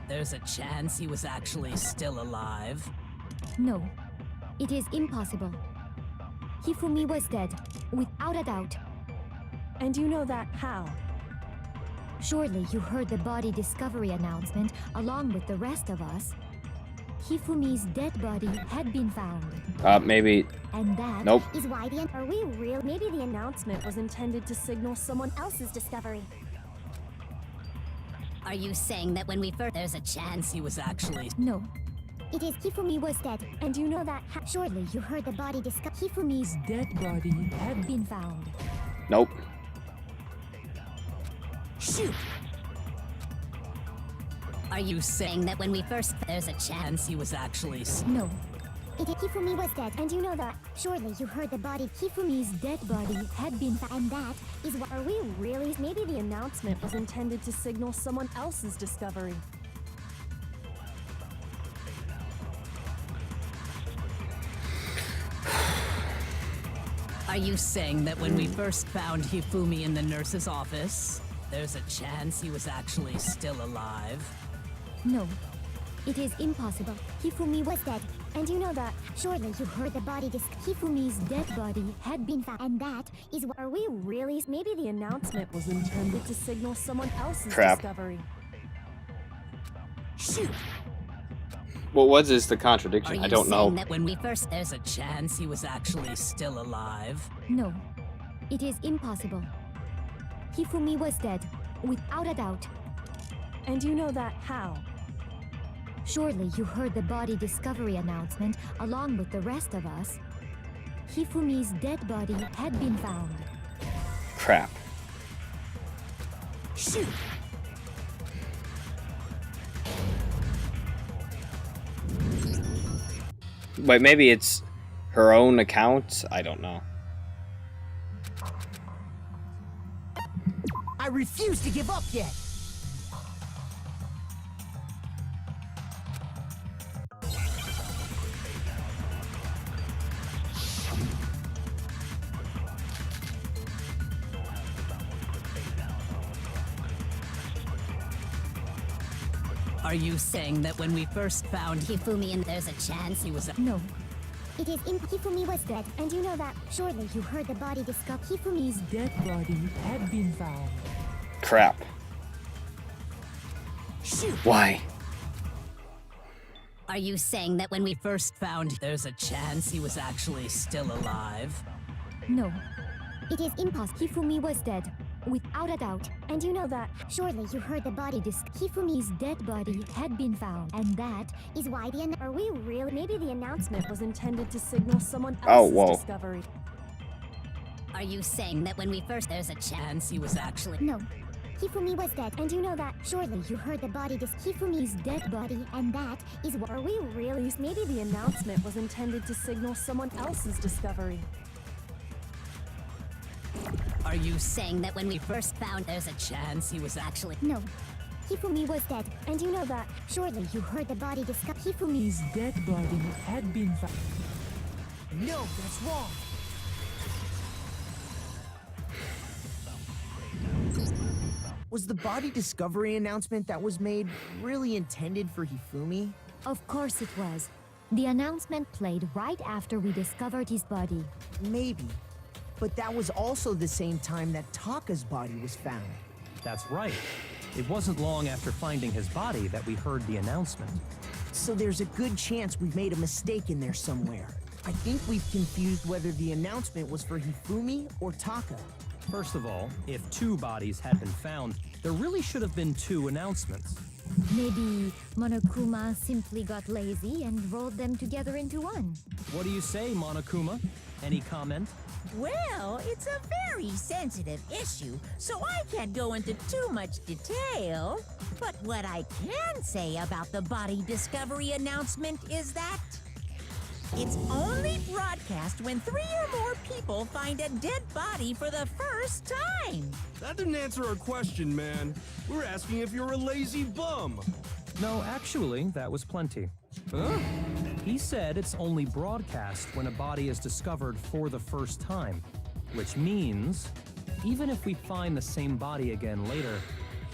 Speaker 5: there's a chance he was actually still alive?
Speaker 8: No, it is impossible. Hifumi was dead, without a doubt.
Speaker 9: And you know that how?
Speaker 8: Surely you heard the body discovery announcement along with the rest of us. Hifumi's dead body had been found.
Speaker 1: Maybe.
Speaker 8: And that
Speaker 1: Nope.
Speaker 8: is why the
Speaker 9: Are we real? Maybe the announcement was intended to signal someone else's discovery.
Speaker 2: Are you saying that when we first
Speaker 5: There's a chance he was actually...
Speaker 8: No. It is Hifumi was dead.
Speaker 9: And you know that
Speaker 8: Surely you heard the body Hifumi's
Speaker 3: Dead body
Speaker 8: had been found.
Speaker 1: Nope.
Speaker 9: Shoot!
Speaker 5: Are you saying that when we first... There's a chance he was actually...
Speaker 8: No. It is Hifumi was dead, and you know that. Surely you heard the body Hifumi's dead body had been found, and that is what.
Speaker 9: Are we really? Maybe the announcement was intended to signal someone else's discovery.
Speaker 5: Are you saying that when we first found Hifumi in the nurse's office, there's a chance he was actually still alive?
Speaker 8: No. It is impossible. Hifumi was dead, and you know that. Surely you heard the body Hifumi's dead body had been found, and that is what.
Speaker 9: Are we really? Maybe the announcement was intended to signal someone else's
Speaker 1: Crap.
Speaker 9: discovery. Shoot!
Speaker 1: What was this the
Speaker 5: Are
Speaker 1: contradiction?
Speaker 5: you
Speaker 1: I don't know.
Speaker 5: saying that when we first... There's a chance he was actually still alive?
Speaker 8: No. It is impossible. Hifumi was dead, without a doubt.
Speaker 9: And you know that how?
Speaker 8: Surely you heard the body discovery announcement along with the rest of us. Hifumi's dead body had been found.
Speaker 1: Crap.
Speaker 9: Shoot!
Speaker 1: Wait, maybe it's her own account? I don't know.
Speaker 3: I refuse to give up yet.
Speaker 5: Are you saying that when we first found
Speaker 2: Hifumi and there's a chance
Speaker 5: he was...
Speaker 8: No. It is Hifumi was dead, and you know that. Surely you heard the body discover Hifumi's
Speaker 3: Dead body had been found.
Speaker 1: Crap.
Speaker 9: Shoot!
Speaker 1: Why?
Speaker 5: Are you saying that when we first found... There's a chance he was actually still alive?
Speaker 8: No. It is impossible. Hifumi was dead, without a doubt.
Speaker 9: And you know that.
Speaker 8: Surely you heard the body Hifumi's dead body had been found, and that is why the.
Speaker 9: Are we really? Maybe the announcement was intended to signal someone
Speaker 1: Oh,
Speaker 9: else's
Speaker 1: whoa.
Speaker 9: discovery.
Speaker 2: Are you saying that when we first
Speaker 5: There's a chance he was actually...
Speaker 8: No. Hifumi was dead, and you know that. Surely you heard the body Hifumi's dead body, and that is what.
Speaker 9: Are we really? Maybe the announcement was intended to signal someone else's discovery.
Speaker 5: Are you saying that when we first found... There's a chance he was actually...
Speaker 8: No. Hifumi was dead, and you know that. Surely you heard the body discovered. Hifumi's dead body had been found.
Speaker 3: No, that's wrong. Was the body discovery announcement that was made really intended for Hifumi?
Speaker 8: Of course it was. The announcement played right after we discovered his body.
Speaker 3: Maybe. But that was also the same time that Taka's body was found.
Speaker 4: That's right. It wasn't long after finding his body that we heard the announcement.
Speaker 3: So there's a good chance we've made a mistake in there somewhere. I think we've confused whether the announcement was for Hifumi or Taka.
Speaker 4: First of all, if 2 bodies had been found, there really should have been 2 announcements.
Speaker 8: Maybe Monokuma simply got lazy and rolled them together into one.
Speaker 4: What do you say, Monokuma? Any comment?
Speaker 10: Well, it's a very sensitive issue, so I can't go into too much detail. But what I can say about the body discovery announcement is that it's only broadcast when 3 or more people find a dead body for the first time.
Speaker 7: That didn't answer our question, man. We're asking if you're a lazy bum.
Speaker 4: No, actually, that was plenty.
Speaker 7: Huh?
Speaker 4: He said it's only broadcast when a body is discovered for the first time, which means even if we find the same body again later,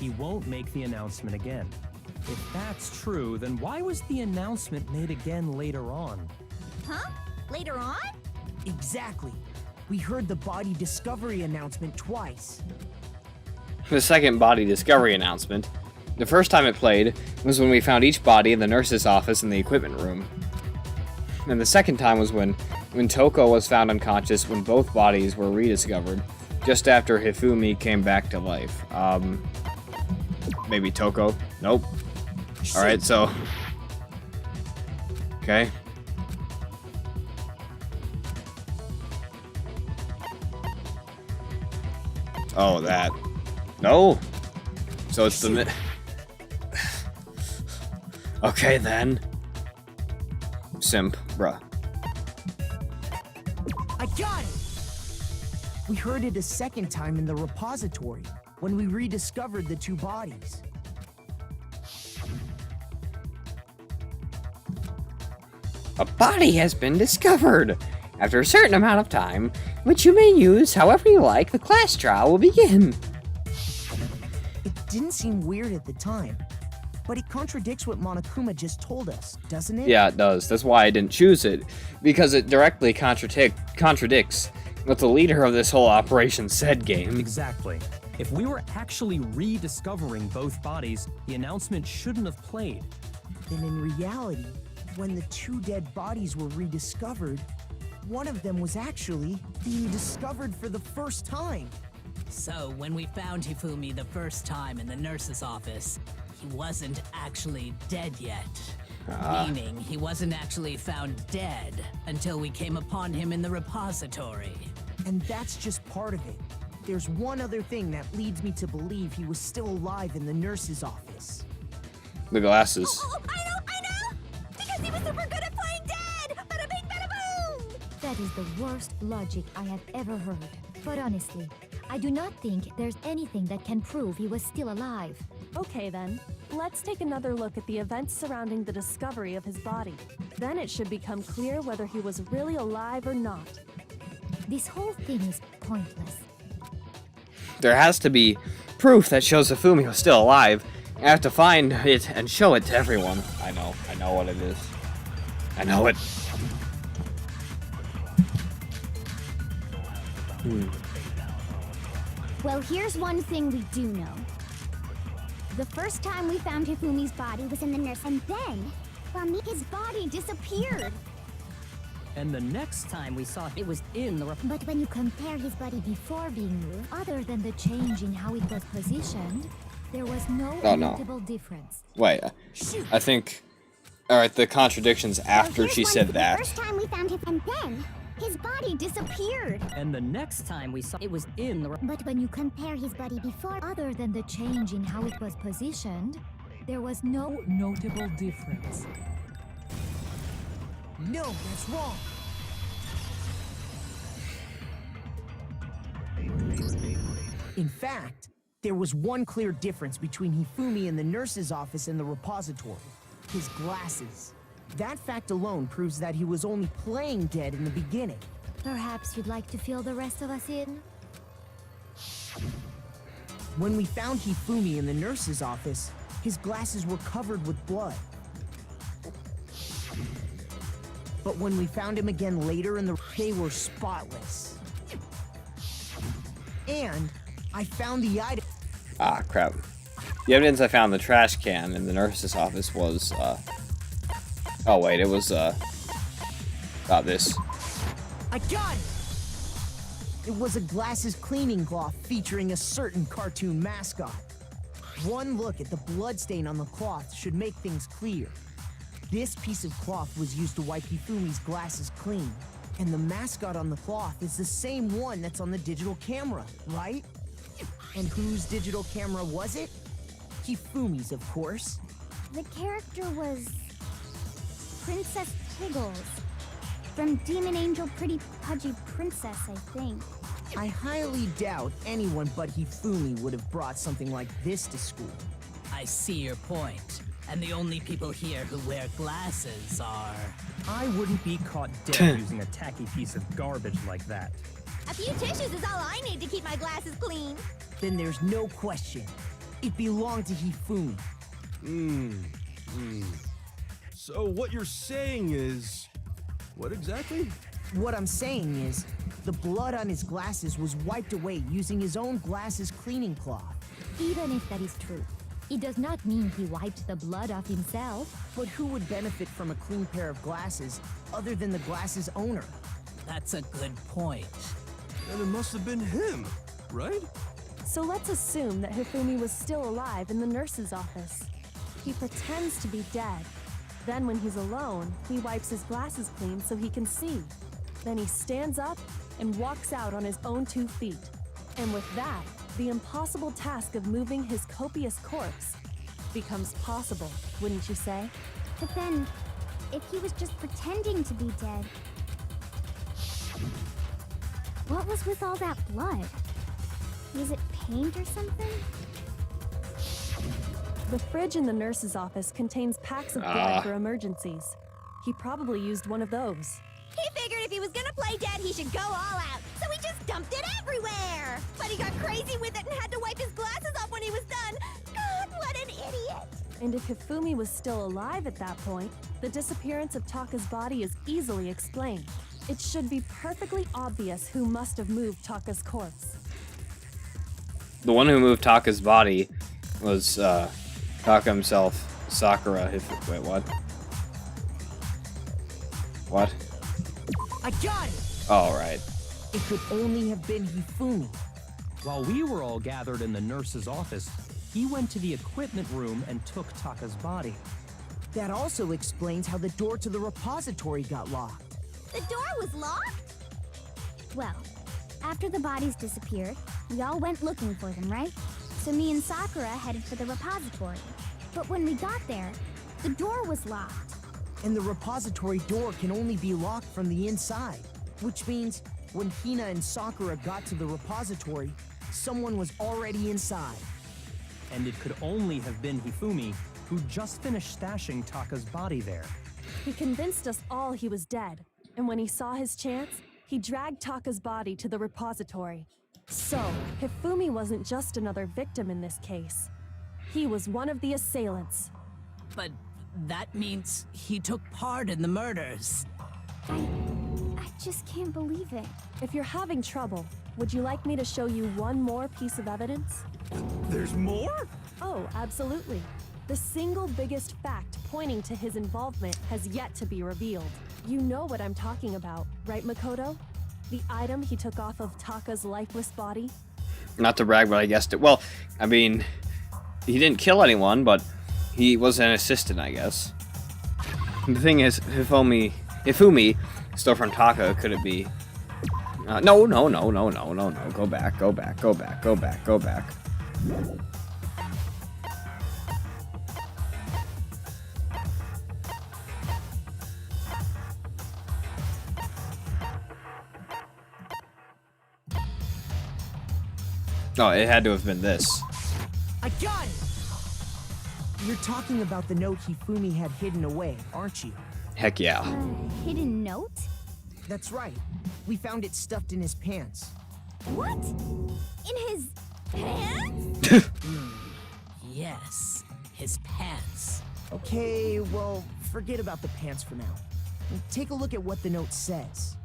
Speaker 4: he won't make the announcement again. If that's true, then why was the announcement made again later on?
Speaker 2: Huh? Later on?
Speaker 3: Exactly. We heard the body discovery announcement twice.
Speaker 1: The second body discovery announcement. The first time it played was when we found each body in the nurse's office in the equipment room. And the second time was when Toko was found unconscious when both bodies were rediscovered, just after Hifumi came back to life. Maybe Toko? Nope. Alright, so... Okay. Oh, that. No! So it's the... Okay, then. Simp, bruh.
Speaker 3: I got it! We heard it a second time in the repository, when we rediscovered the 2 bodies.
Speaker 6: A body has been discovered. After a certain amount of time, which you may use however you like, the class trial will begin.
Speaker 3: It didn't seem weird at the time, but it contradicts what Monokuma just told us, doesn't it?
Speaker 1: Yeah, it does. That's why I didn't choose it. Because it directly contradicts what the leader of this whole operation said, game.
Speaker 4: Exactly. If we were actually rediscovering both bodies, the announcement shouldn't have played.
Speaker 3: Then in reality, when the 2 dead bodies were rediscovered, one of them was actually being discovered for the first time.
Speaker 5: So, when we found Hifumi the first time in the nurse's office, he wasn't actually dead yet. Meaning, he wasn't actually found dead until we came upon him in the repository.
Speaker 3: And that's just part of it. There's one other thing that leads me to believe he was still alive in the nurse's office.
Speaker 1: The glasses.
Speaker 2: Oh, I know! Because he was super good at playing dead! Bada bing, bada boom!
Speaker 8: That is the worst logic I have ever heard. But honestly, I do not think there's anything that can prove he was still alive.
Speaker 9: Okay then, let's take another look at the events surrounding the discovery of his body. Then it should become clear whether he was really alive or not.
Speaker 8: This whole thing is pointless.
Speaker 1: There has to be proof that shows Hifumi was still alive. I have to find it and show it to everyone. I know what it is. I know it.
Speaker 2: Well, here's one thing we do know. The first time we found Hifumi's body was in the nurse, and then, his body disappeared.
Speaker 5: And the next time we saw it was in the
Speaker 8: But when you compare his body before being moved, other than the change in how it was positioned, there was no notable difference.
Speaker 1: Wait, I think... Alright, the contradictions after she said
Speaker 2: The
Speaker 1: that.
Speaker 2: first time we found him, and then his body disappeared.
Speaker 5: And the next time we saw it was in the
Speaker 8: But when you compare his body before, other than the change in how it was positioned, there was no notable difference.
Speaker 3: No, that's wrong. In fact, There was one clear difference between Hifumi in the nurse's office and the repository. His glasses. That fact alone proves that he was only playing dead in the beginning.
Speaker 8: Perhaps you'd like to fill the rest of us in?
Speaker 3: When we found Hifumi in the nurse's office, his glasses were covered with blood. But when we found him again later they were spotless. And I found the item.
Speaker 1: Ah, crap. The evidence I found in the trash can in the nurse's office was, oh wait, it was, this.
Speaker 3: I got it! It was a glasses cleaning cloth featuring a certain cartoon mascot. One look at the bloodstain on the cloth should make things clear. This piece of cloth was used to wipe Hifumi's glasses clean. And the mascot on the cloth is the same one that's on the digital camera, right? And whose digital camera was it? Hifumi's, of course.
Speaker 2: The character was Princess Piggles. From Demon Angel Pretty Pudgy Princess, I think.
Speaker 3: I highly doubt anyone but Hifumi would have brought something like this to school.
Speaker 5: I see your point. And the only people here who wear glasses are...
Speaker 4: I wouldn't be caught dead using a tacky piece of garbage like that.
Speaker 2: A few tissues is all I need to keep my glasses clean.
Speaker 3: Then there's no question. It belonged to Hifumi.
Speaker 7: So what you're saying is... What exactly?
Speaker 3: What I'm saying is, the blood on his glasses was wiped away using his own glasses cleaning cloth.
Speaker 8: Even if that is true, it does not mean he wiped the blood off himself.
Speaker 3: But who would benefit from a clean pair of glasses other than the glasses owner?
Speaker 5: That's a good point.
Speaker 7: And it must have been him, right?
Speaker 9: So let's assume that Hifumi was still alive in the nurse's office. He pretends to be dead. Then when he's alone, he wipes his glasses clean so he can see. Then he stands up and walks out on his own 2 feet. And with that, the impossible task of moving his copious corpse becomes possible, wouldn't you say?
Speaker 2: But then, if he was just pretending to be dead, what was with all that blood? Was it paint or something?
Speaker 9: The fridge in the nurse's office contains packs of blood for emergencies. He probably used one of those.
Speaker 2: He figured if he was gonna play dead, he should go all out. So he just dumped it everywhere. But he got crazy with it and had to wipe his glasses off when he was done. God, what an idiot.
Speaker 9: And if Hifumi was still alive at that point, the disappearance of Taka's body is easily explained. It should be perfectly obvious who must have moved Taka's corpse.
Speaker 1: The one who moved Taka's body was, Taka himself, Sakura. Wait, what? What?
Speaker 3: I got it!
Speaker 1: Oh, right.
Speaker 3: It could only have been Hifumi.
Speaker 4: While we were all gathered in the nurse's office, he went to the equipment room and took Taka's body.
Speaker 3: That also explains how the door to the repository got locked.
Speaker 2: The door was locked? Well, after the bodies disappeared, we all went looking for them, right? So me and Sakura headed for the repository. But when we got there, the door was locked.
Speaker 3: And the repository door can only be locked from the inside. Which means, when Hina and Sakura got to the repository, someone was already inside.
Speaker 4: And it could only have been Hifumi, who just finished stashing Taka's body there.
Speaker 9: He convinced us all he was dead. And when he saw his chance, he dragged Taka's body to the repository. So, Hifumi wasn't just another victim in this case. He was one of the assailants.
Speaker 5: But that means he took part in the murders.
Speaker 2: I just can't believe it.
Speaker 9: If you're having trouble, would you like me to show you one more piece of evidence?
Speaker 7: There's more?
Speaker 9: Oh, absolutely. The single biggest fact pointing to his involvement has yet to be revealed. You know what I'm talking about, right, Makoto? The item he took off of Taka's lifeless body?
Speaker 1: Not to brag, but I guessed it. Well, I mean, he didn't kill anyone, but he was an assistant, I guess. And the thing is, Hifumi stole from Taka. Could it be? No. Go back. Oh, it had to have been this.
Speaker 3: I got it! You're talking about the note Hifumi had hidden away, aren't you?
Speaker 1: Heck yeah.
Speaker 8: Hidden note?
Speaker 3: That's right. We found it stuffed in his pants.
Speaker 8: What? In his pants?
Speaker 5: Yes, his pants.
Speaker 3: Okay, well, forget about the pants for now. Take a look at what the note says.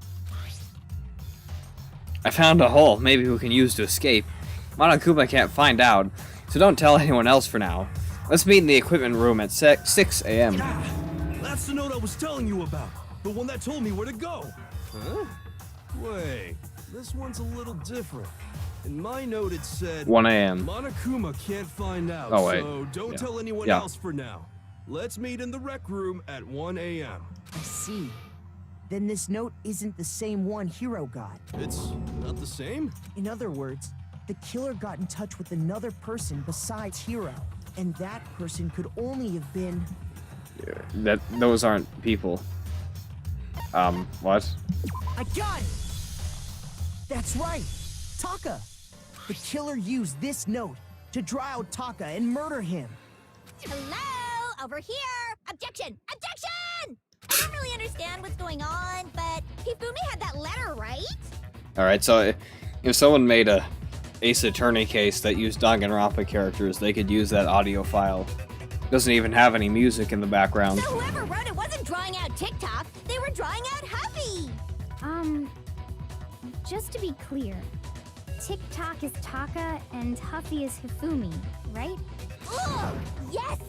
Speaker 1: I found a hole maybe we can use to escape. Monokuma can't find out, so don't tell anyone else for now. Let's meet in the equipment room at 6 a.m.
Speaker 7: That's the note I was telling you about. The one that told me where to go. Huh? Wait, this one's a little different. In my note it said
Speaker 1: 1 a.m.
Speaker 7: Monokuma can't find out,
Speaker 1: Oh, wait.
Speaker 7: so don't tell anyone else for now. Let's meet in the rec room at 1 a.m.
Speaker 3: I see. Then this note isn't the same one Hiro got.
Speaker 7: It's not the same?
Speaker 3: In other words, the killer got in touch with another person besides Hiro. And that person could only have been...
Speaker 1: Those aren't people. What?
Speaker 3: I got it! That's right! Taka! The killer used this note to draw out Taka and murder him.
Speaker 2: Hello? Over here! Objection! Objection! I don't really understand what's going on, but Hifumi had that letter, right?
Speaker 1: Alright, so if someone made a Ace Attorney case that used Danganronpa characters, they could use that audio file. Doesn't even have any music in the background.
Speaker 2: So whoever wrote it wasn't drawing out TikTok, they were drawing out Huffy!
Speaker 8: Just to be clear, TikTok is Taka and Huffy is Hifumi, right?
Speaker 2: Ugh! Yes!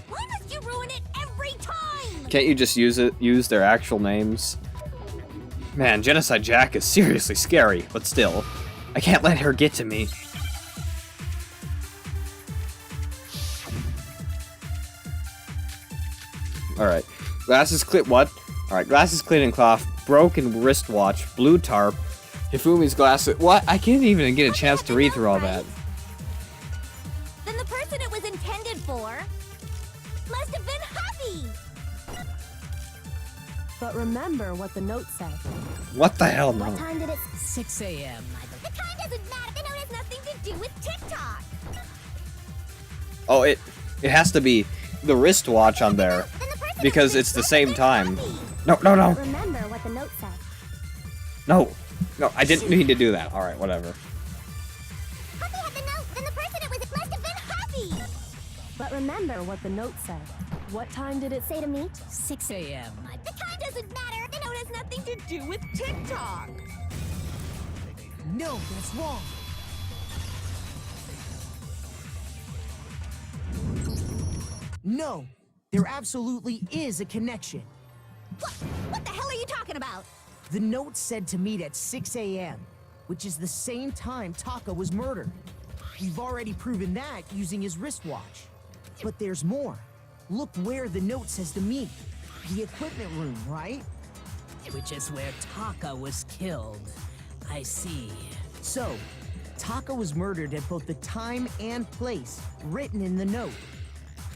Speaker 2: Why must you ruin it every time?
Speaker 1: Can't you just use their actual names? Man, Genocide Jack is seriously scary, but still, I can't let her get to me. Alright, glasses what? Alright, glasses cleaning cloth, broken wristwatch, blue tarp, Hifumi's glasses. What? I can't even get a chance to read through all that.
Speaker 2: Then the person it was intended for must have been Huffy!
Speaker 9: But remember what the note said.
Speaker 1: What the hell, no?
Speaker 2: What time did it...
Speaker 5: 6 a.m.
Speaker 2: The time doesn't matter. The note has nothing to do with TikTok.
Speaker 1: Oh, it has to be the wristwatch on there,
Speaker 2: Then the person
Speaker 1: because it's the same time. No, no, no,
Speaker 2: Remember what the note said.
Speaker 1: no, no, I didn't mean to do that. Alright, whatever.
Speaker 2: Huffy had the note. Then the person it was must have been Huffy.
Speaker 9: But remember what the note said. What time did it say to meet?
Speaker 5: 6 a.m.
Speaker 2: The time doesn't matter. The note has nothing to do with TikTok.
Speaker 3: No, that's wrong. No, there absolutely is a connection.
Speaker 2: What the hell are you talking about?
Speaker 3: The note said to meet at 6 a.m., which is the same time Taka was murdered. We've already proven that using his wristwatch. But there's more. Look where the note says to meet. The equipment room, right?
Speaker 5: Which is where Taka was killed. I see.
Speaker 3: So, Taka was murdered at both the time and place written in the note.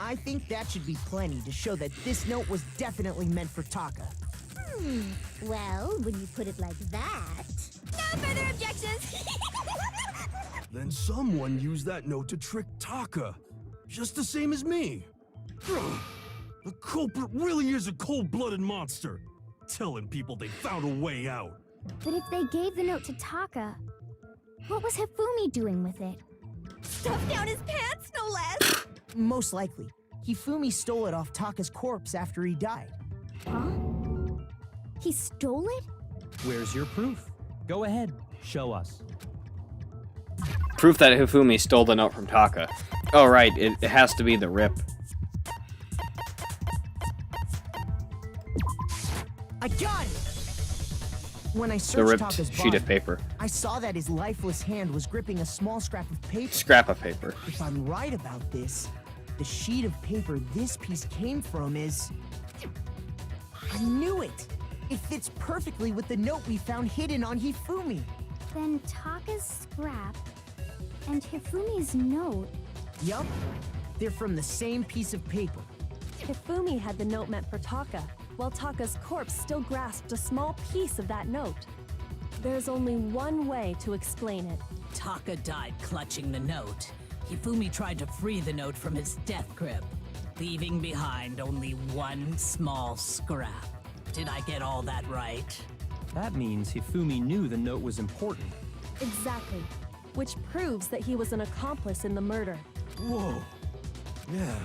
Speaker 3: I think that should be plenty to show that this note was definitely meant for Taka.
Speaker 2: Well, when you put it like that... No further objections!
Speaker 7: Then someone used that note to trick Taka. Just the same as me. Ugh. The culprit really is a cold-blooded monster. Telling people they found a way out.
Speaker 8: But if they gave the note to Taka, what was Hifumi doing with it?
Speaker 2: Stuffed down his pants, no less!
Speaker 3: Most likely, Hifumi stole it off Taka's corpse after he died.
Speaker 8: Huh? He stole it?
Speaker 4: Where's your proof? Go ahead, show us.
Speaker 1: Proof that Hifumi stole the note from Taka. Oh, right, it has to be the rip.
Speaker 3: I got it! When I
Speaker 1: The
Speaker 3: searched
Speaker 1: ripped
Speaker 3: Taka's
Speaker 1: sheet
Speaker 3: body,
Speaker 1: of paper.
Speaker 3: I saw that his lifeless hand was gripping a small scrap of paper.
Speaker 1: Scrap of paper.
Speaker 3: If I'm right about this, the sheet of paper this piece came from is... I knew it! It fits perfectly with the note we found hidden on Hifumi.
Speaker 8: Then Taka's scrap and Hifumi's note.
Speaker 3: Yup, they're from the same piece of paper.
Speaker 9: Hifumi had the note meant for Taka, while Taka's corpse still grasped a small piece of that note. There's only one way to explain it.
Speaker 5: Taka died clutching the note. Hifumi tried to free the note from his death grip, leaving behind only one small scrap. Did I get all that right?
Speaker 4: That means Hifumi knew the note was important.
Speaker 9: Exactly. Which proves that he was an accomplice in the murder.
Speaker 7: Whoa. Yeah.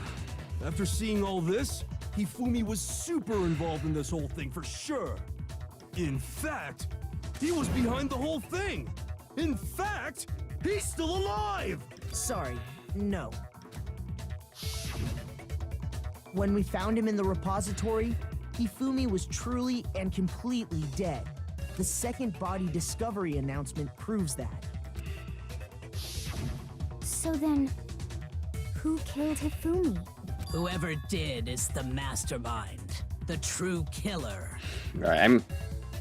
Speaker 7: After seeing all this, Hifumi was super involved in this whole thing for sure. In fact, he was behind the whole thing. In fact, he's still alive!
Speaker 3: Sorry, no. When we found him in the repository, Hifumi was truly and completely dead. The second body discovery announcement proves that.
Speaker 8: So then, who killed Hifumi?
Speaker 5: Whoever did is the mastermind, the true killer.
Speaker 1: Alright, I'm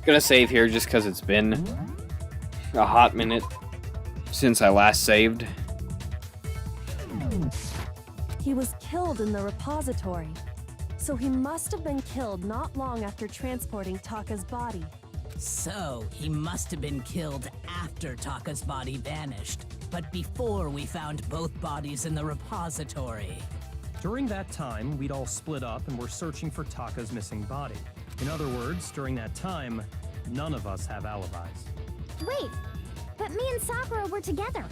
Speaker 1: gonna save here just because it's been a hot minute since I last saved.
Speaker 9: He was killed in the repository. So he must have been killed not long after transporting Taka's body.
Speaker 5: So, he must have been killed after Taka's body vanished, but before we found both bodies in the repository.
Speaker 4: During that time, we'd all split up and were searching for Taka's missing body. In other words, during that time, none of us have alibis.
Speaker 8: Wait, but me and Sakura were together.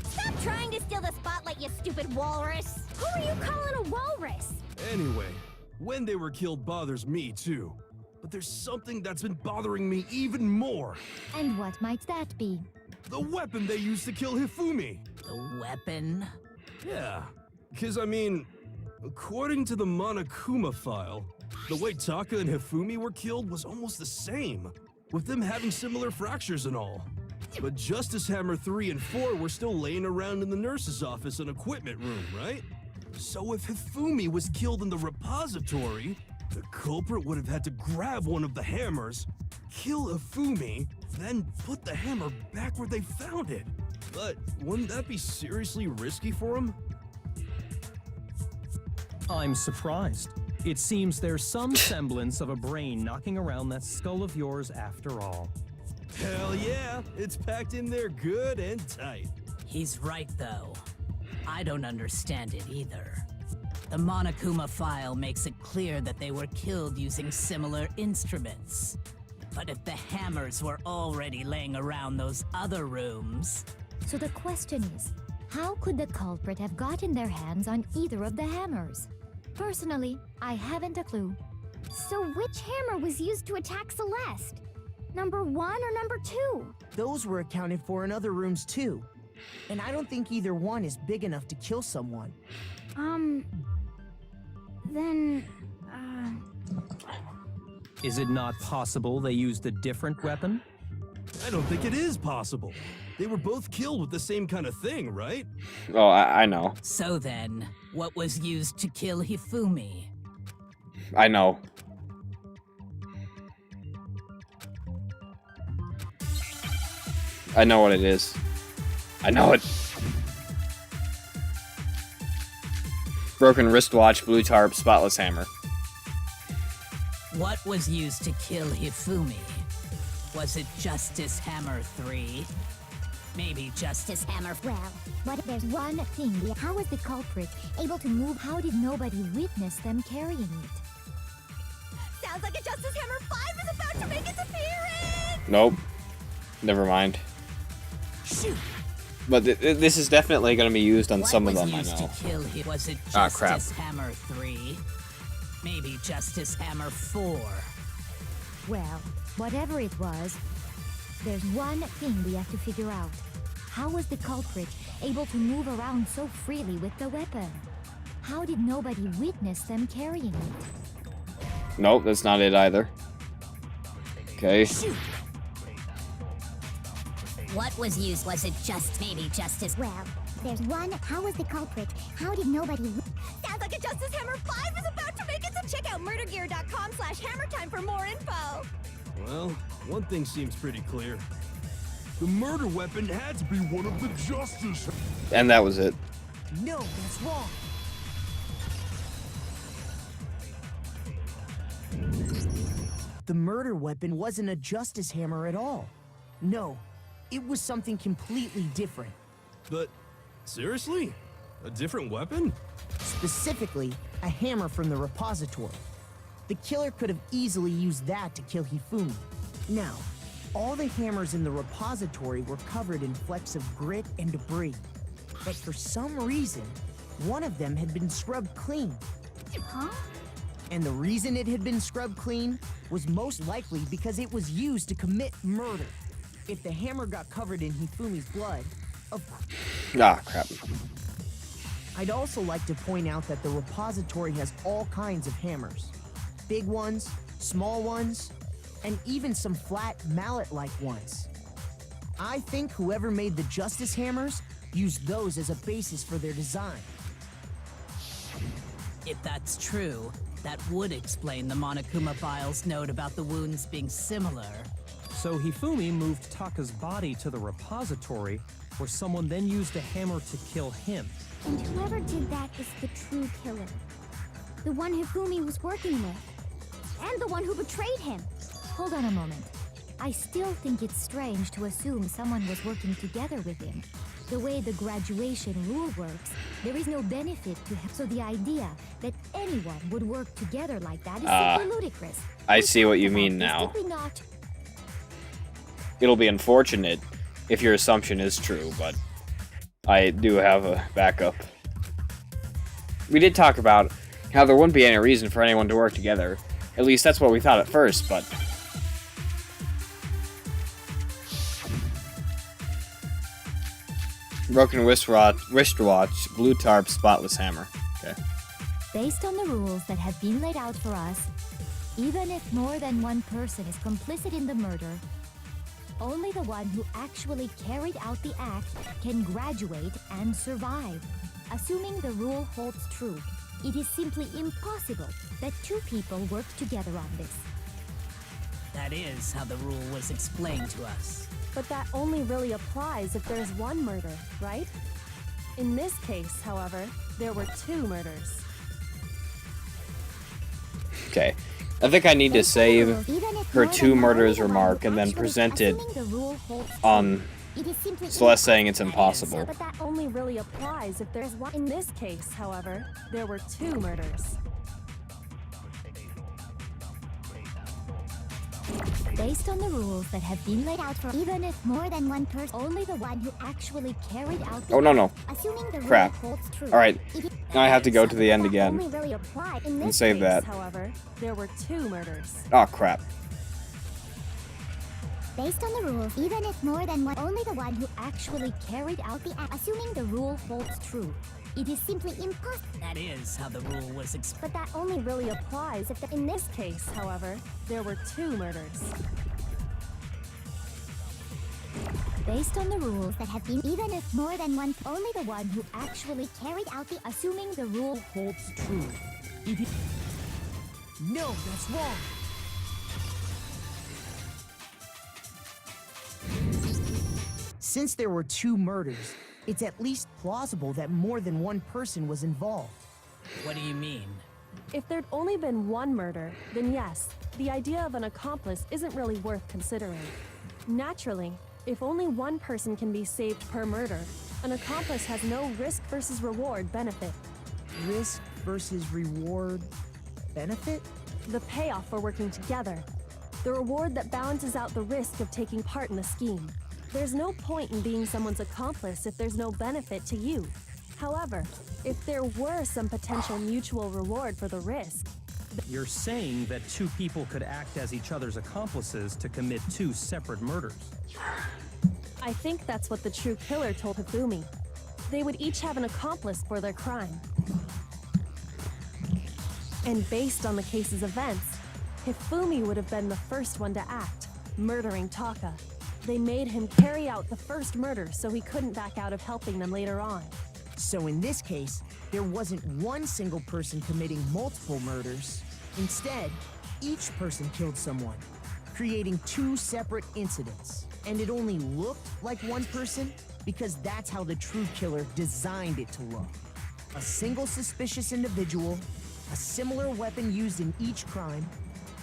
Speaker 2: Stop trying to steal the spotlight, you stupid walrus!
Speaker 8: Who are you calling a walrus?
Speaker 7: Anyway, when they were killed bothers me too. But there's something that's been bothering me even more.
Speaker 8: And what might that be?
Speaker 7: The weapon they used to kill Hifumi.
Speaker 5: The weapon?
Speaker 7: Yeah, because I mean, according to the Monokuma file, the way Taka and Hifumi were killed was almost the same, with them having similar fractures and all. But Justice Hammer 3 and 4 were still laying around in the nurse's office and equipment room, right? So if Hifumi was killed in the repository, the culprit would have had to grab one of the hammers, kill Hifumi, then put the hammer back where they found it. But wouldn't that be seriously risky for him?
Speaker 4: I'm surprised. It seems there's some semblance of a brain knocking around that skull of yours after all.
Speaker 7: Hell yeah, it's packed in there good and tight.
Speaker 5: He's right, though. I don't understand it either. The Monokuma file makes it clear that they were killed using similar instruments. But if the hammers were already laying around those other rooms...
Speaker 8: So the question is, how could the culprit have gotten their hands on either of the hammers? Personally, I haven't a clue.
Speaker 2: So which hammer was used to attack Celeste? Number 1 or number 2?
Speaker 3: Those were accounted for in other rooms too. And I don't think either one is big enough to kill someone.
Speaker 2: Then,
Speaker 4: Is it not possible they used a different weapon?
Speaker 7: I don't think it is possible. They were both killed with the same kind of thing, right?
Speaker 1: Oh, I know.
Speaker 5: So then, what was used to kill Hifumi?
Speaker 1: I know. I know what it is. I know it. Broken wristwatch, blue tarp, spotless hammer.
Speaker 5: What was used to kill Hifumi? Was it Justice Hammer 3? Maybe Justice Hammer...
Speaker 8: Well, but there's one thing. How was the culprit able to move? How did nobody witness them carrying it?
Speaker 2: sounds like a Justice Hammer 5 is about to make its appearance!
Speaker 1: Nope. Never mind.
Speaker 3: Shoot!
Speaker 1: But this is definitely going to be used on some of them, I
Speaker 5: What was
Speaker 1: know.
Speaker 5: used to kill him? Was it
Speaker 1: Ah, crap.
Speaker 5: Justice Hammer 3? Maybe Justice Hammer 4?
Speaker 8: Well, whatever it was, there's one thing we have to figure out. How was the culprit able to move around so freely with the weapon? How did nobody witness them carrying it?
Speaker 1: Nope, that's not it either. Okay.
Speaker 2: What was used? Was it just maybe Justice?
Speaker 8: Well, there's one. How was the culprit? How did nobody...
Speaker 2: Sounds like a Justice Hammer 5 is about to make its... Check out murdergear.com/hammertime for more info.
Speaker 7: Well, one thing seems pretty clear. The murder weapon had to be one of the Justice.
Speaker 1: And that was it.
Speaker 3: No, that's wrong. The murder weapon wasn't a justice hammer at all. No, it was something completely different.
Speaker 7: But seriously? A different weapon?
Speaker 3: Specifically, a hammer from the repository. The killer could have easily used that to kill Hifumi. Now, all the hammers in the repository were covered in flecks of grit and debris. But for some reason, one of them had been scrubbed clean.
Speaker 8: Huh?
Speaker 3: And the reason it had been scrubbed clean was most likely because it was used to commit murder. If the hammer got covered in Hifumi's blood, of course.
Speaker 1: Ah, crap.
Speaker 3: I'd also like to point out that the repository has all kinds of hammers. Big ones, small ones, and even some flat mallet-like ones. I think whoever made the Justice Hammers used those as a basis for their design.
Speaker 5: If that's true, that would explain the Monokuma file's note about the wounds being similar.
Speaker 4: So Hifumi moved Taka's body to the repository, where someone then used a hammer to kill him.
Speaker 8: And whoever did that is the true killer. The one Hifumi was working with. And the one who betrayed him. Hold on a moment. I still think it's strange to assume someone was working together with him. The way the graduation rule works, there is no benefit to him. So the idea that anyone would work together like that is simply ludicrous.
Speaker 1: I see what you mean now. It'll be unfortunate if your assumption is true, but I do have a backup. We did talk about how there wouldn't be any reason for anyone to work together. At least that's what we thought at first, but... Broken wristwatch, blue tarp, spotless hammer. Okay.
Speaker 8: Based on the rules that have been laid out for us, even if more than one person is complicit in the murder, only the one who actually carried out the act can graduate and survive. Assuming the rule holds true, it is simply impossible that two people work together on this.
Speaker 5: That is how the rule was explained to us.
Speaker 9: But that only really applies if there's one murder, right? In this case, however, there were two murders.
Speaker 1: Okay. I think I need to save her two murders remark and then present it on Celeste saying it's impossible.
Speaker 9: But that only really applies if there's one. In this case, however, there were two murders.
Speaker 8: Based on the rules that have been laid out for even if more than one person, only the one who actually carried out the
Speaker 1: Oh, no.
Speaker 8: assuming the
Speaker 1: Crap.
Speaker 8: rule holds true.
Speaker 1: Alright. Now I have to go to the end
Speaker 9: That
Speaker 1: again.
Speaker 9: only really applied. In
Speaker 1: And
Speaker 9: this
Speaker 1: save
Speaker 9: case,
Speaker 1: that.
Speaker 9: However, there were two murders.
Speaker 1: Oh, crap.
Speaker 8: Based on the rules, even if more than one, only the one who actually carried out the act, assuming the rule holds true. It is simply impossible.
Speaker 5: That is how the rule was explained.
Speaker 9: But that only really applies if in this case, however, there were two murders.
Speaker 8: Based on the rules that have been, even if more than one, only the one who actually carried out the, assuming the rule
Speaker 3: Holds true. No, that's wrong. Since there were two murders, it's at least plausible that more than one person was involved.
Speaker 5: What do you mean?
Speaker 9: If there'd only been one murder, then yes, the idea of an accomplice isn't really worth considering. Naturally, if only one person can be saved per murder, an accomplice has no risk versus reward benefit.
Speaker 3: Risk versus reward benefit?
Speaker 9: The payoff for working together. The reward that balances out the risk of taking part in the scheme. There's no point in being someone's accomplice if there's no benefit to you. However, if there were some potential mutual reward for the risk,
Speaker 4: You're saying that two people could act as each other's accomplices to commit two separate murders.
Speaker 9: I think that's what the true killer told Hifumi. They would each have an accomplice for their crime. And based on the case's events, Hifumi would have been the first one to act, murdering Taka. They made him carry out the first murder so he couldn't back out of helping them later on.
Speaker 3: So in this case, there wasn't one single person committing multiple murders. Instead, each person killed someone, creating two separate incidents. And it only looked like one person because that's how the true killer designed it to look. A single suspicious individual, a similar weapon used in each crime,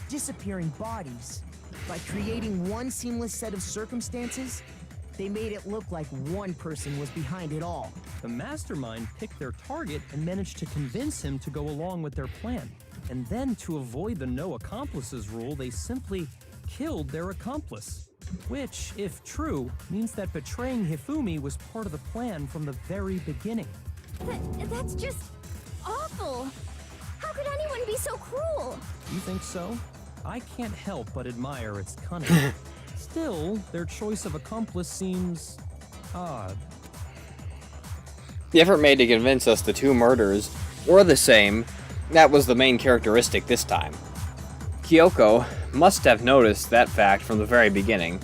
Speaker 3: disappearing bodies. By creating one seamless set of circumstances, They made it look like one person was behind it all.
Speaker 4: The mastermind picked their target and managed to convince him to go along with their plan. And then, to avoid the no accomplices rule, they simply killed their accomplice. Which, if true, means that betraying Hifumi was part of the plan from the very beginning.
Speaker 2: That's just awful. How could anyone be so cruel?
Speaker 4: You think so? I can't help but admire its cunning. Still, their choice of accomplice seems odd.
Speaker 1: The effort made to convince us the two murders were the same, that was the main characteristic this time. Kyoko must have noticed that fact from the very beginning,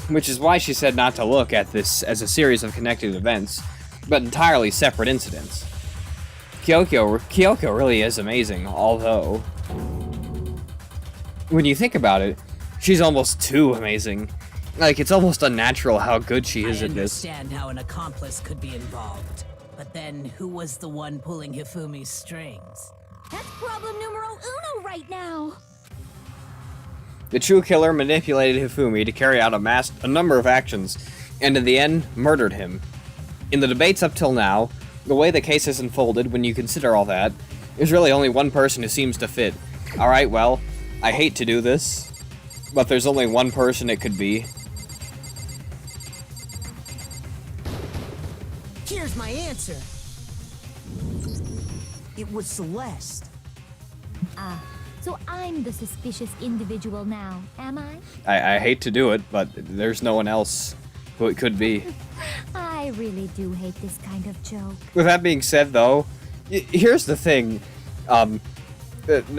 Speaker 1: which is why she said not to look at this as a series of connected events, but entirely separate incidents. Kyoko really is amazing, although, when you think about it, she's almost too amazing. Like, it's almost unnatural how good she is
Speaker 5: I
Speaker 1: at this.
Speaker 5: understand how an accomplice could be involved, but then who was the one pulling Hifumi's strings?
Speaker 2: That's problem numero uno right now.
Speaker 1: The true killer manipulated Hifumi to carry out a number of actions, and in the end, murdered him. In the debates up till now, the way the case has unfolded, when you consider all that, there's really only one person who seems to fit. Alright, well, I hate to do this, but there's only one person it could be.
Speaker 3: Here's my answer. It was Celeste.
Speaker 8: So I'm the suspicious individual now, am I?
Speaker 1: I hate to do it, but there's no one else who it could be.
Speaker 8: I really do hate this kind of joke.
Speaker 1: With that being said, though, here's the thing.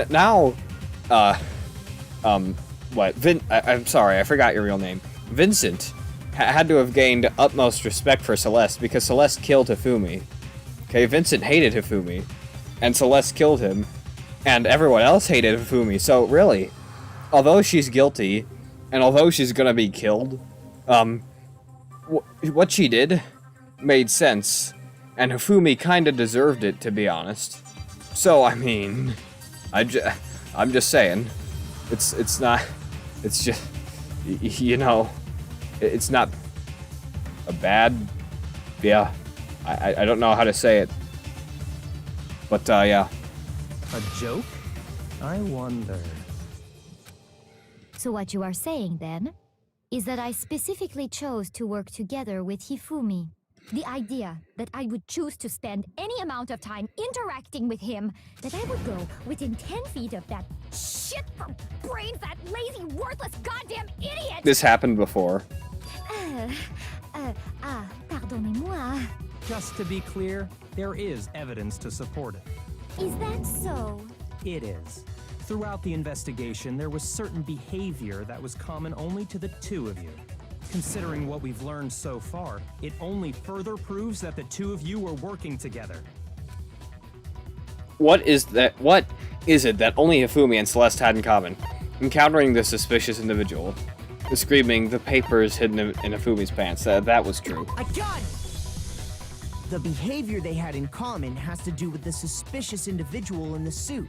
Speaker 1: Now, I'm sorry, I forgot your real name. Vincent had to have gained utmost respect for Celeste because Celeste killed Hifumi. Okay, Vincent hated Hifumi, and Celeste killed him, and everyone else hated Hifumi. So really, although she's guilty, and although she's gonna be killed, what she did made sense, and Hifumi kinda deserved it, to be honest. So, I mean, I'm just saying, it's just, you know, it's not a bad, yeah, I don't know how to say it, but, yeah.
Speaker 4: A joke? I wonder.
Speaker 8: So what you are saying, then, is that I specifically chose to work together with Hifumi. The idea that I would choose to spend any amount of time interacting with him, that I would go within 10 feet of that shit for brain fat, lazy, worthless, goddamn idiot!
Speaker 1: This happened before.
Speaker 8: Pardonnez-moi.
Speaker 4: Just to be clear, there is evidence to support it.
Speaker 8: Is that so?
Speaker 4: It is. Throughout the investigation, there was certain behavior that was common only to the two of you. Considering what we've learned so far, it only further proves that the two of you were working together.
Speaker 1: What is it that only Hifumi and Celeste had in common? Encountering the suspicious individual. The screaming, the papers hidden in Hifumi's pants. That was true.
Speaker 3: I got it! The behavior they had in common has to do with the suspicious individual in the suit,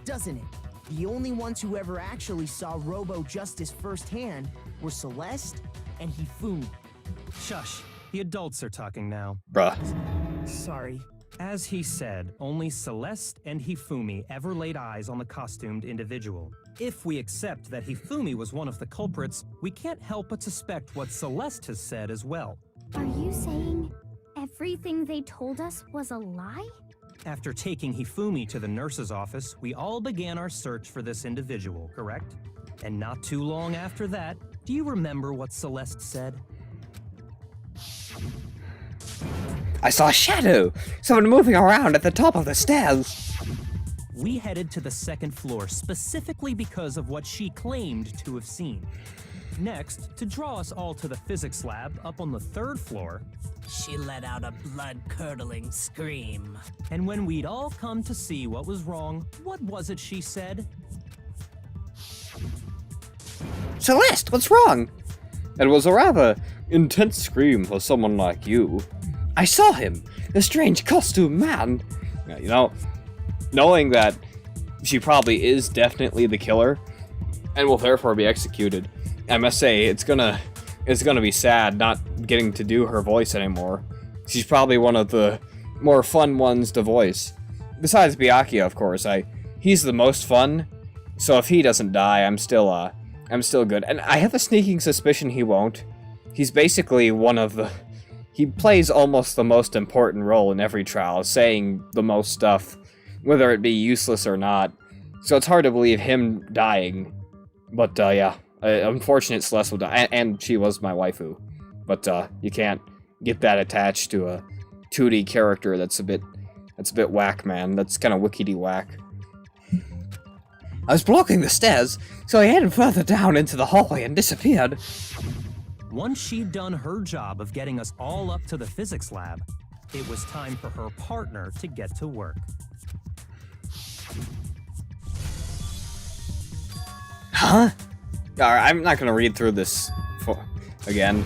Speaker 3: doesn't it? The only ones who ever actually saw Robo-Justice firsthand were Celeste and Hifumi.
Speaker 4: Shush. The adults are talking now.
Speaker 1: Bruh.
Speaker 3: Sorry.
Speaker 4: As he said, only Celeste and Hifumi ever laid eyes on the costumed individual. If we accept that Hifumi was one of the culprits, we can't help but suspect what Celeste has said as well.
Speaker 2: Are you saying everything they told us was a lie?
Speaker 4: After taking Hifumi to the nurse's office, we all began our search for this individual, correct? And not too long after that, do you remember what Celeste said?
Speaker 6: I saw a shadow! Someone moving around at the top of the stairs!
Speaker 4: We headed to the second floor specifically because of what she claimed to have seen. Next, to draw us all to the physics lab up on the third floor,
Speaker 5: She let out a blood-curdling scream.
Speaker 4: and when we'd all come to see what was wrong, what was it she said?
Speaker 6: Celeste, what's wrong?
Speaker 1: It was a rather intense scream for someone like you.
Speaker 6: I saw him! The strange costume man!
Speaker 1: Yeah, you know, knowing that she probably is definitely the killer, and will therefore be executed, I must say, it's gonna is gonna be sad not getting to do her voice anymore. She's probably one of the more fun ones to voice. Besides Byakuya, of course. He's the most fun, so if he doesn't die, I'm still good. And I have a sneaking suspicion he won't. He's basically one of the... He plays almost the most important role in every trial, saying the most stuff, whether it be useless or not. So it's hard to believe him dying. But, yeah. Unfortunate Celeste will die. And she was my waifu. But, you can't get that attached to a 2D character that's a bit whack, man. That's kind of wickedy whack. I was blocking the stairs, so I headed further down into the hallway and disappeared.
Speaker 4: Once she'd done her job of getting us all up to the physics lab, it was time for her partner to get to work.
Speaker 1: Huh? Alright, I'm not gonna read through this again.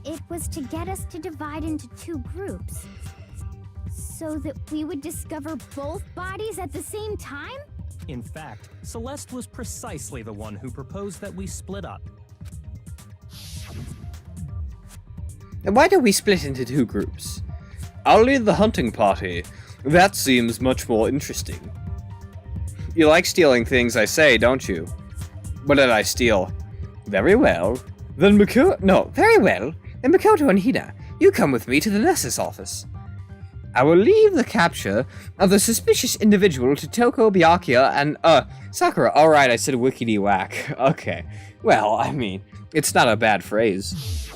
Speaker 8: It was to get us to divide into two groups, so that we would discover both bodies at the same time?
Speaker 4: In fact, Celeste was precisely the one who proposed that we split up.
Speaker 1: And why don't we split into two groups? I'll lead the hunting party. That seems much more interesting. You like stealing things I say, don't you? What did I steal? Very well. Then very well. Then Makoto and Hina, you come with me to the nurse's office. I will leave the capture of the suspicious individual to Toko, Byakuya, and, Sakura. Alright, I said wickedy whack. Okay. Well, I mean, it's not a bad phrase.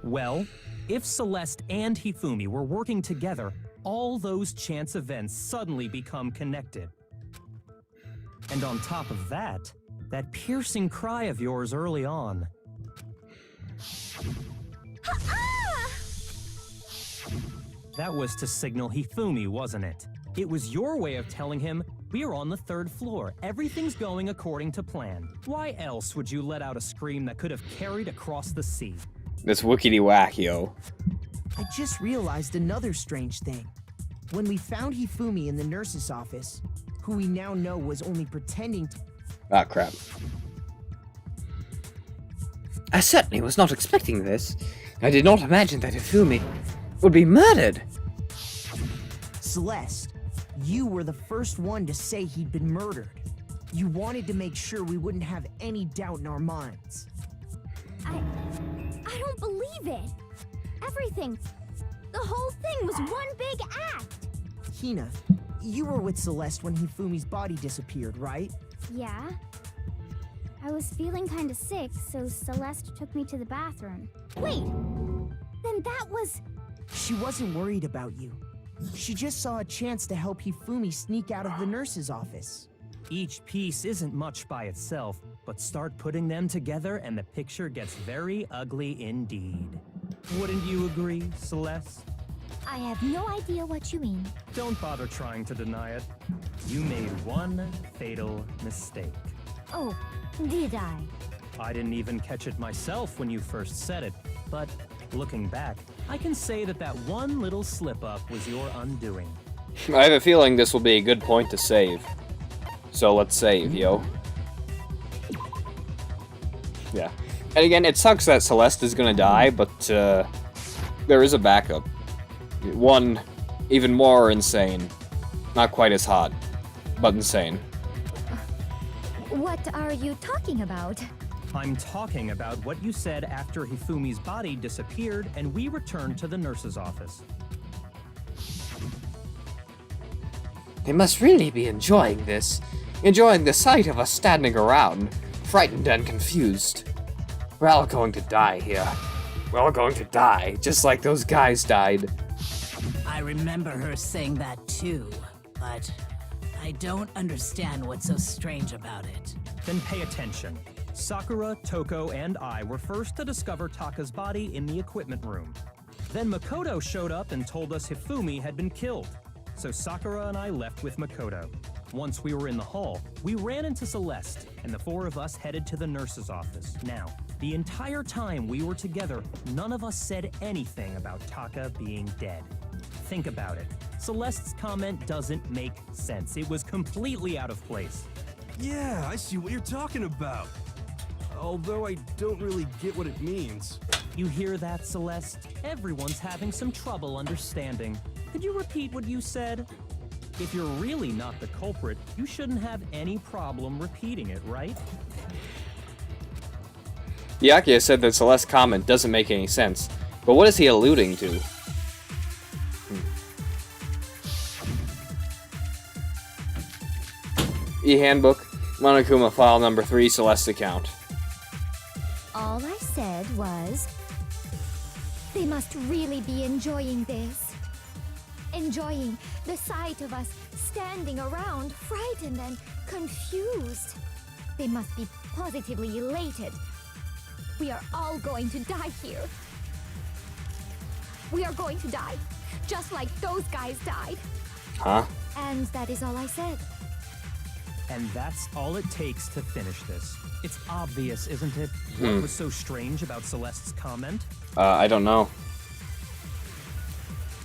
Speaker 4: Well, if Celeste and Hifumi were working together, all those chance events suddenly become connected. And on top of that, that piercing cry of yours early on. That was to signal Hifumi, wasn't it? It was your way of telling him, we're on the 3rd floor, everything's going according to plan. Why else would you let out a scream that could have carried across the sea?
Speaker 1: That's wickedy whack, yo.
Speaker 3: I just realized another strange thing. When we found Hifumi in the nurse's office, who we now know was only pretending to...
Speaker 1: Ah, crap. I certainly was not expecting this. I did not imagine that Hifumi would be murdered.
Speaker 3: Celeste, you were the first one to say he'd been murdered. You wanted to make sure we wouldn't have any doubt in our minds.
Speaker 8: I don't believe it. Everything, the whole thing was one big act.
Speaker 3: Hina, you were with Celeste when Hifumi's body disappeared, right?
Speaker 8: Yeah. I was feeling kind of sick, so Celeste took me to the bathroom. Wait, then that was...
Speaker 3: She wasn't worried about you. She just saw a chance to help Hifumi sneak out of the nurse's office.
Speaker 4: Each piece isn't much by itself, but start putting them together and the picture gets very ugly indeed. Wouldn't you agree, Celeste?
Speaker 8: I have no idea what you mean.
Speaker 4: Don't bother trying to deny it. You made one fatal mistake.
Speaker 8: Oh, did I?
Speaker 4: I didn't even catch it myself when you first said it, but looking back, I can say that that one little slip-up was your undoing.
Speaker 1: I have a feeling this will be a good point to save. So let's save, yo. Yeah. And again, it sucks that Celeste is gonna die, but there is a backup. One, even more insane. Not quite as hot, but insane.
Speaker 8: What are you talking about?
Speaker 4: I'm talking about what you said after Hifumi's body disappeared and we returned to the nurse's office.
Speaker 6: They must really be enjoying this. Enjoying the sight of us standing around, frightened and confused. We're all going to die here. We're all going to die, just like those guys died.
Speaker 5: I remember her saying that too, but I don't understand what's so strange about it.
Speaker 4: Then pay attention. Sakura, Toko, and I were first to discover Taka's body in the equipment room. Then Makoto showed up and told us Hifumi had been killed. So Sakura and I left with Makoto. Once we were in the hall, we ran into Celeste, and the four of us headed to the nurse's office. Now, the entire time we were together, none of us said anything about Taka being dead. Think about it. Celeste's comment doesn't make sense. It was completely out of place.
Speaker 7: Yeah, I see what you're talking about. although I don't really get what it means.
Speaker 4: You hear that, Celeste? Everyone's having some trouble understanding. Could you repeat what you said? If you're really not the culprit, you shouldn't have any problem repeating it, right?
Speaker 1: Byakuya said that Celeste's comment doesn't make any sense, but what is he alluding to? E-Handbook, Monokuma file number 3, Celeste account.
Speaker 8: All I said was, they must really be enjoying this. Enjoying the sight of us standing around, frightened and confused. They must be positively elated. We are all going to die here. We are going to die, just like those guys died.
Speaker 1: Huh?
Speaker 8: And that is all I said.
Speaker 4: And that's all it takes to finish this. It's obvious, isn't it? What was so strange about Celeste's comment?
Speaker 1: I don't know.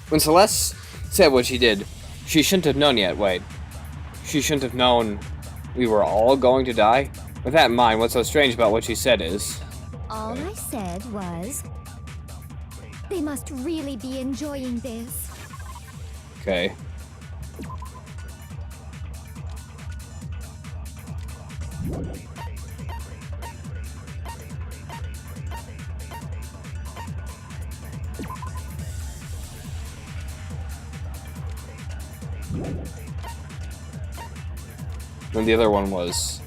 Speaker 1: When Celeste said what she did, she shouldn't have known yet. Wait. She shouldn't have known we were all going to die? With that in mind, what's so strange about what she said is...
Speaker 8: All I said was, they must really be enjoying this.
Speaker 1: Okay. And the other one was...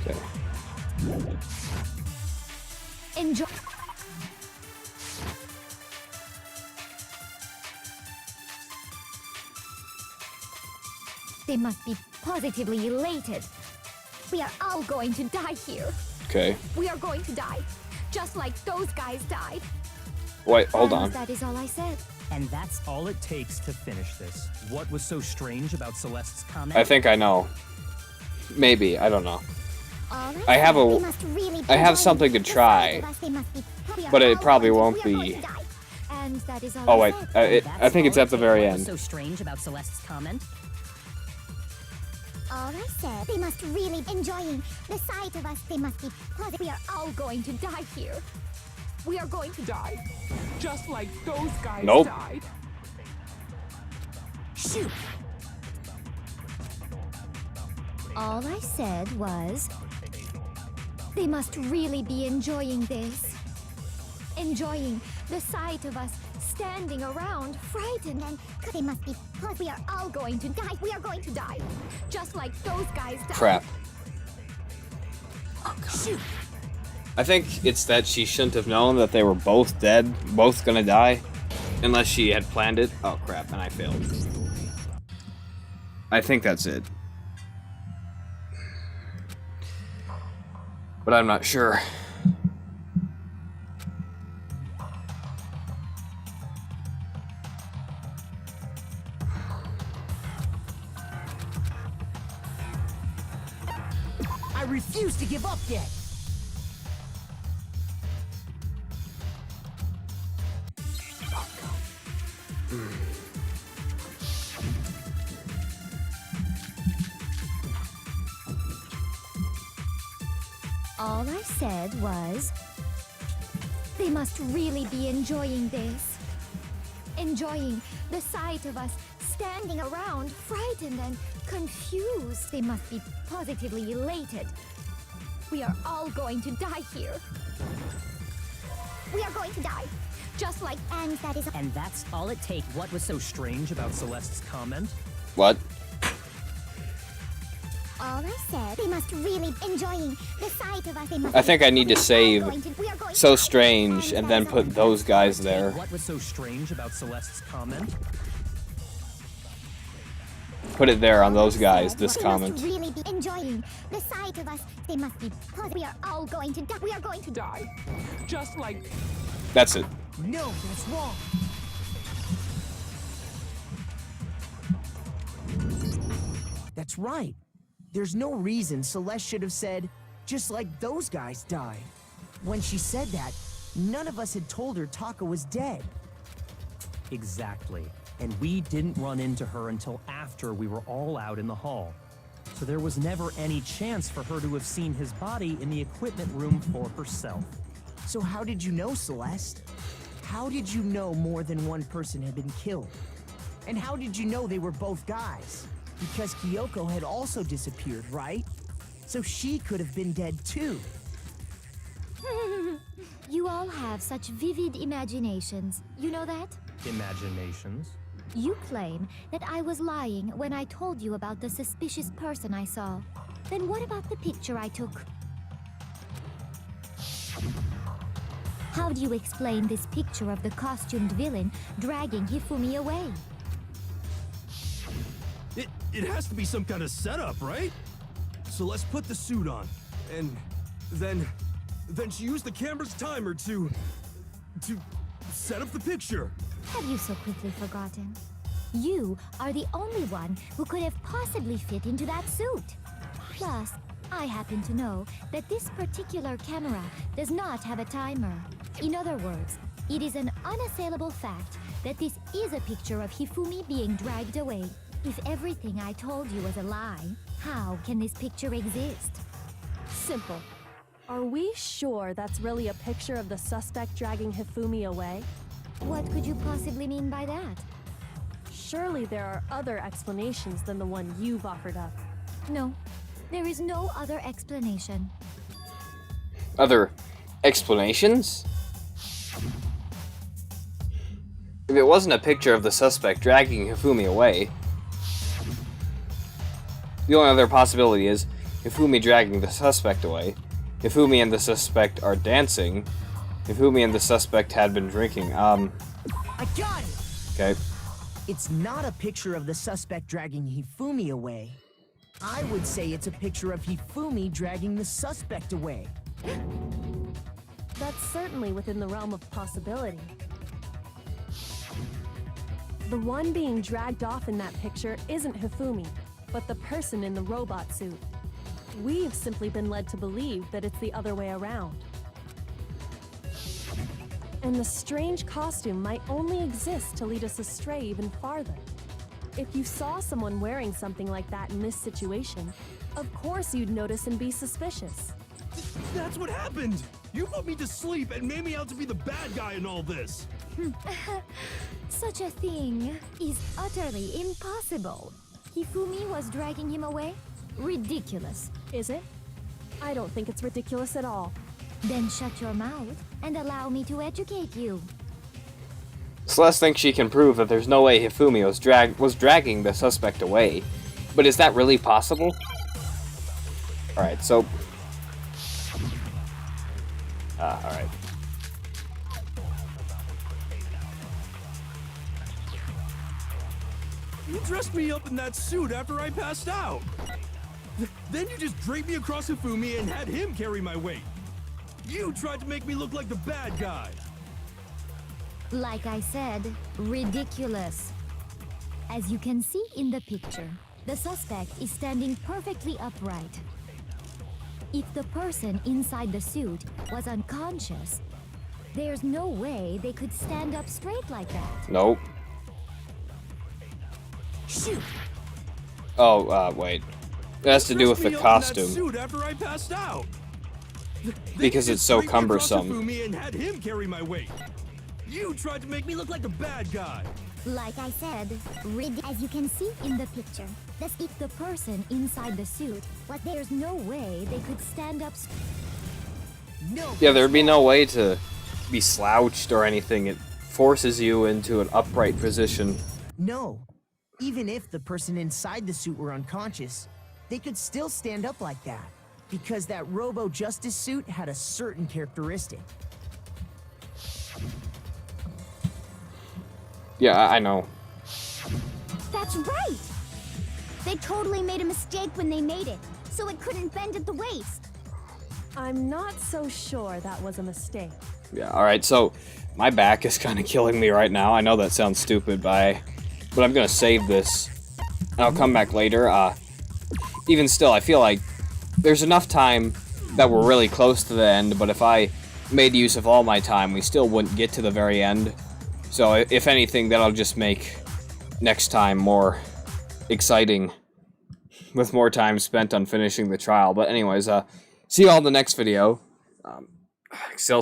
Speaker 1: Okay.
Speaker 8: Enjoy. They must be positively elated. We are all going to die here.
Speaker 1: Okay.
Speaker 8: We are going to die, just like those guys died.
Speaker 1: Wait, hold
Speaker 8: And
Speaker 1: on.
Speaker 8: that is all I said.
Speaker 4: And that's all it takes to finish this. What was so strange about Celeste's comment?
Speaker 1: I think I know. Maybe, I don't know.
Speaker 8: All
Speaker 1: I have
Speaker 8: said,
Speaker 1: a-
Speaker 8: they must really be
Speaker 1: I have
Speaker 8: enjoying
Speaker 1: something to
Speaker 8: the sight
Speaker 1: try,
Speaker 8: of us. They must be- we are
Speaker 1: but it
Speaker 8: all
Speaker 1: probably
Speaker 8: going to-
Speaker 1: won't
Speaker 8: we are going
Speaker 1: be-
Speaker 8: to die. And that is all
Speaker 1: Oh
Speaker 8: I
Speaker 1: wait,
Speaker 8: said.
Speaker 1: I think it's at the very
Speaker 5: What was
Speaker 1: end.
Speaker 5: so strange about Celeste's comment?
Speaker 8: All I said, they must really be enjoying the sight of us. They must be positive. We are all going to die here. We are going to die, just like those guys
Speaker 1: Nope.
Speaker 8: died.
Speaker 3: Shoot!
Speaker 8: All I said was, they must really be enjoying this. Enjoying the sight of us standing around, frightened and... They must be... We are all going to die. We are going to die. Just like those guys died.
Speaker 1: Crap.
Speaker 3: Shoot!
Speaker 1: I think it's that she shouldn't have known that they were both dead, both gonna die, unless she had planned it. Oh crap, and I failed. I think that's it. But I'm not sure.
Speaker 3: I refuse to give up yet!
Speaker 8: All I said was, they must really be enjoying this. Enjoying the sight of us standing around, frightened and confused. They must be positively elated. We are all going to die here. We are going to die, just like... And that is...
Speaker 5: And that's all it takes.
Speaker 4: What was so strange about Celeste's comment?
Speaker 1: What?
Speaker 8: All I said, they must really enjoying the sight of us. They must
Speaker 1: I think I need to
Speaker 8: we are
Speaker 1: save
Speaker 8: going to- we are going to
Speaker 1: So
Speaker 8: die.
Speaker 1: Strange and then
Speaker 8: that is
Speaker 1: put those guys there.
Speaker 4: What was so strange about Celeste's comment?
Speaker 1: Put it there on those guys,
Speaker 8: said,
Speaker 1: this
Speaker 8: they
Speaker 1: comment.
Speaker 8: must really be enjoying the sight of us. They must be positive. We are all going to die. We are going to die, just like...
Speaker 1: That's it.
Speaker 3: No, that's wrong. That's right. There's no reason Celeste should have said, just like those guys died. When she said that, none of us had told her Taka was dead.
Speaker 4: Exactly. And we didn't run into her until after we were all out in the hall. So there was never any chance for her to have seen his body in the equipment room for herself.
Speaker 3: So how did you know, Celeste? How did you know more than one person had been killed? And how did you know they were both guys? Because Kyoko had also disappeared, right? So she could have been dead too.
Speaker 8: You all have such vivid imaginations. You know that?
Speaker 4: Imaginations?
Speaker 8: You claim that I was lying when I told you about the suspicious person I saw. Then what about the picture I took? How do you explain this picture of the costumed villain dragging Hifumi away?
Speaker 7: It has to be some kind of setup, right? So let's put the suit on, and then she used the camera's timer to set up the picture.
Speaker 8: Have you so quickly forgotten? You are the only one who could have possibly fit into that suit. Plus, I happen to know that this particular camera does not have a timer. In other words, it is an unassailable fact that this is a picture of Hifumi being dragged away. If everything I told you was a lie, how can this picture exist?
Speaker 9: Simple. Are we sure that's really a picture of the suspect dragging Hifumi away?
Speaker 8: What could you possibly mean by that?
Speaker 9: Surely there are other explanations than the one you've offered up.
Speaker 8: No, there is no other explanation.
Speaker 1: Other explanations? If it wasn't a picture of the suspect dragging Hifumi away, the only other possibility is Hifumi dragging the suspect away. Hifumi and the suspect are dancing. Hifumi and the suspect had been drinking.
Speaker 3: I got it!
Speaker 1: Okay.
Speaker 3: It's not a picture of the suspect dragging Hifumi away. I would say it's a picture of Hifumi dragging the suspect away.
Speaker 9: That's certainly within the realm of possibility. The one being dragged off in that picture isn't Hifumi, but the person in the robot suit. We've simply been led to believe that it's the other way around. And the strange costume might only exist to lead us astray even farther. If you saw someone wearing something like that in this situation, of course you'd notice and be suspicious.
Speaker 7: That's what happened! You put me to sleep and made me out to be the bad guy in all this!
Speaker 8: Such a thing is utterly impossible. Hifumi was dragging him away? Ridiculous.
Speaker 9: Is it? I don't think it's ridiculous at all.
Speaker 8: Then shut your mouth and allow me to educate you.
Speaker 1: Celeste thinks she can prove that there's no way Hifumi was dragging the suspect away. But is that really possible? Alright, so... alright.
Speaker 7: You dressed me up in that suit after I passed out. Then you just draped me across Hifumi and had him carry my weight. You tried to make me look like the bad guy.
Speaker 8: Like I said, ridiculous. As you can see in the picture, the suspect is standing perfectly upright. If the person inside the suit was unconscious, there's no way they could stand up straight like that.
Speaker 1: Nope.
Speaker 3: Shoot!
Speaker 1: Oh, wait. It has to do with the costume.
Speaker 7: Suit after I passed out.
Speaker 1: Because it's so cumbersome.
Speaker 7: And had him carry my weight. You tried to make me look like the bad guy.
Speaker 8: Like I said, as you can see in the picture, if the person inside the suit, there's no way they could stand up.
Speaker 3: No.
Speaker 1: Yeah, there'd be no way to be slouched or anything. It forces you into an upright position.
Speaker 3: No. Even if the person inside the suit were unconscious, they could still stand up like that. Because that Robo-Justice suit had a certain characteristic.
Speaker 1: Yeah, I know.
Speaker 2: That's right! They totally made a mistake when they made it, so it couldn't bend at the waist.
Speaker 9: I'm not so sure that was a mistake.
Speaker 1: Yeah, alright, so my back is kind of killing me right now. I know that sounds stupid, but I'm gonna save this. And I'll come back later. Even still, I feel like there's enough time that we're really close to the end, but if I made use of all my time, we still wouldn't get to the very end. So if anything, that'll just make next time more exciting, with more time spent on finishing the trial. But anyways, see you all in the next video. Excelsior.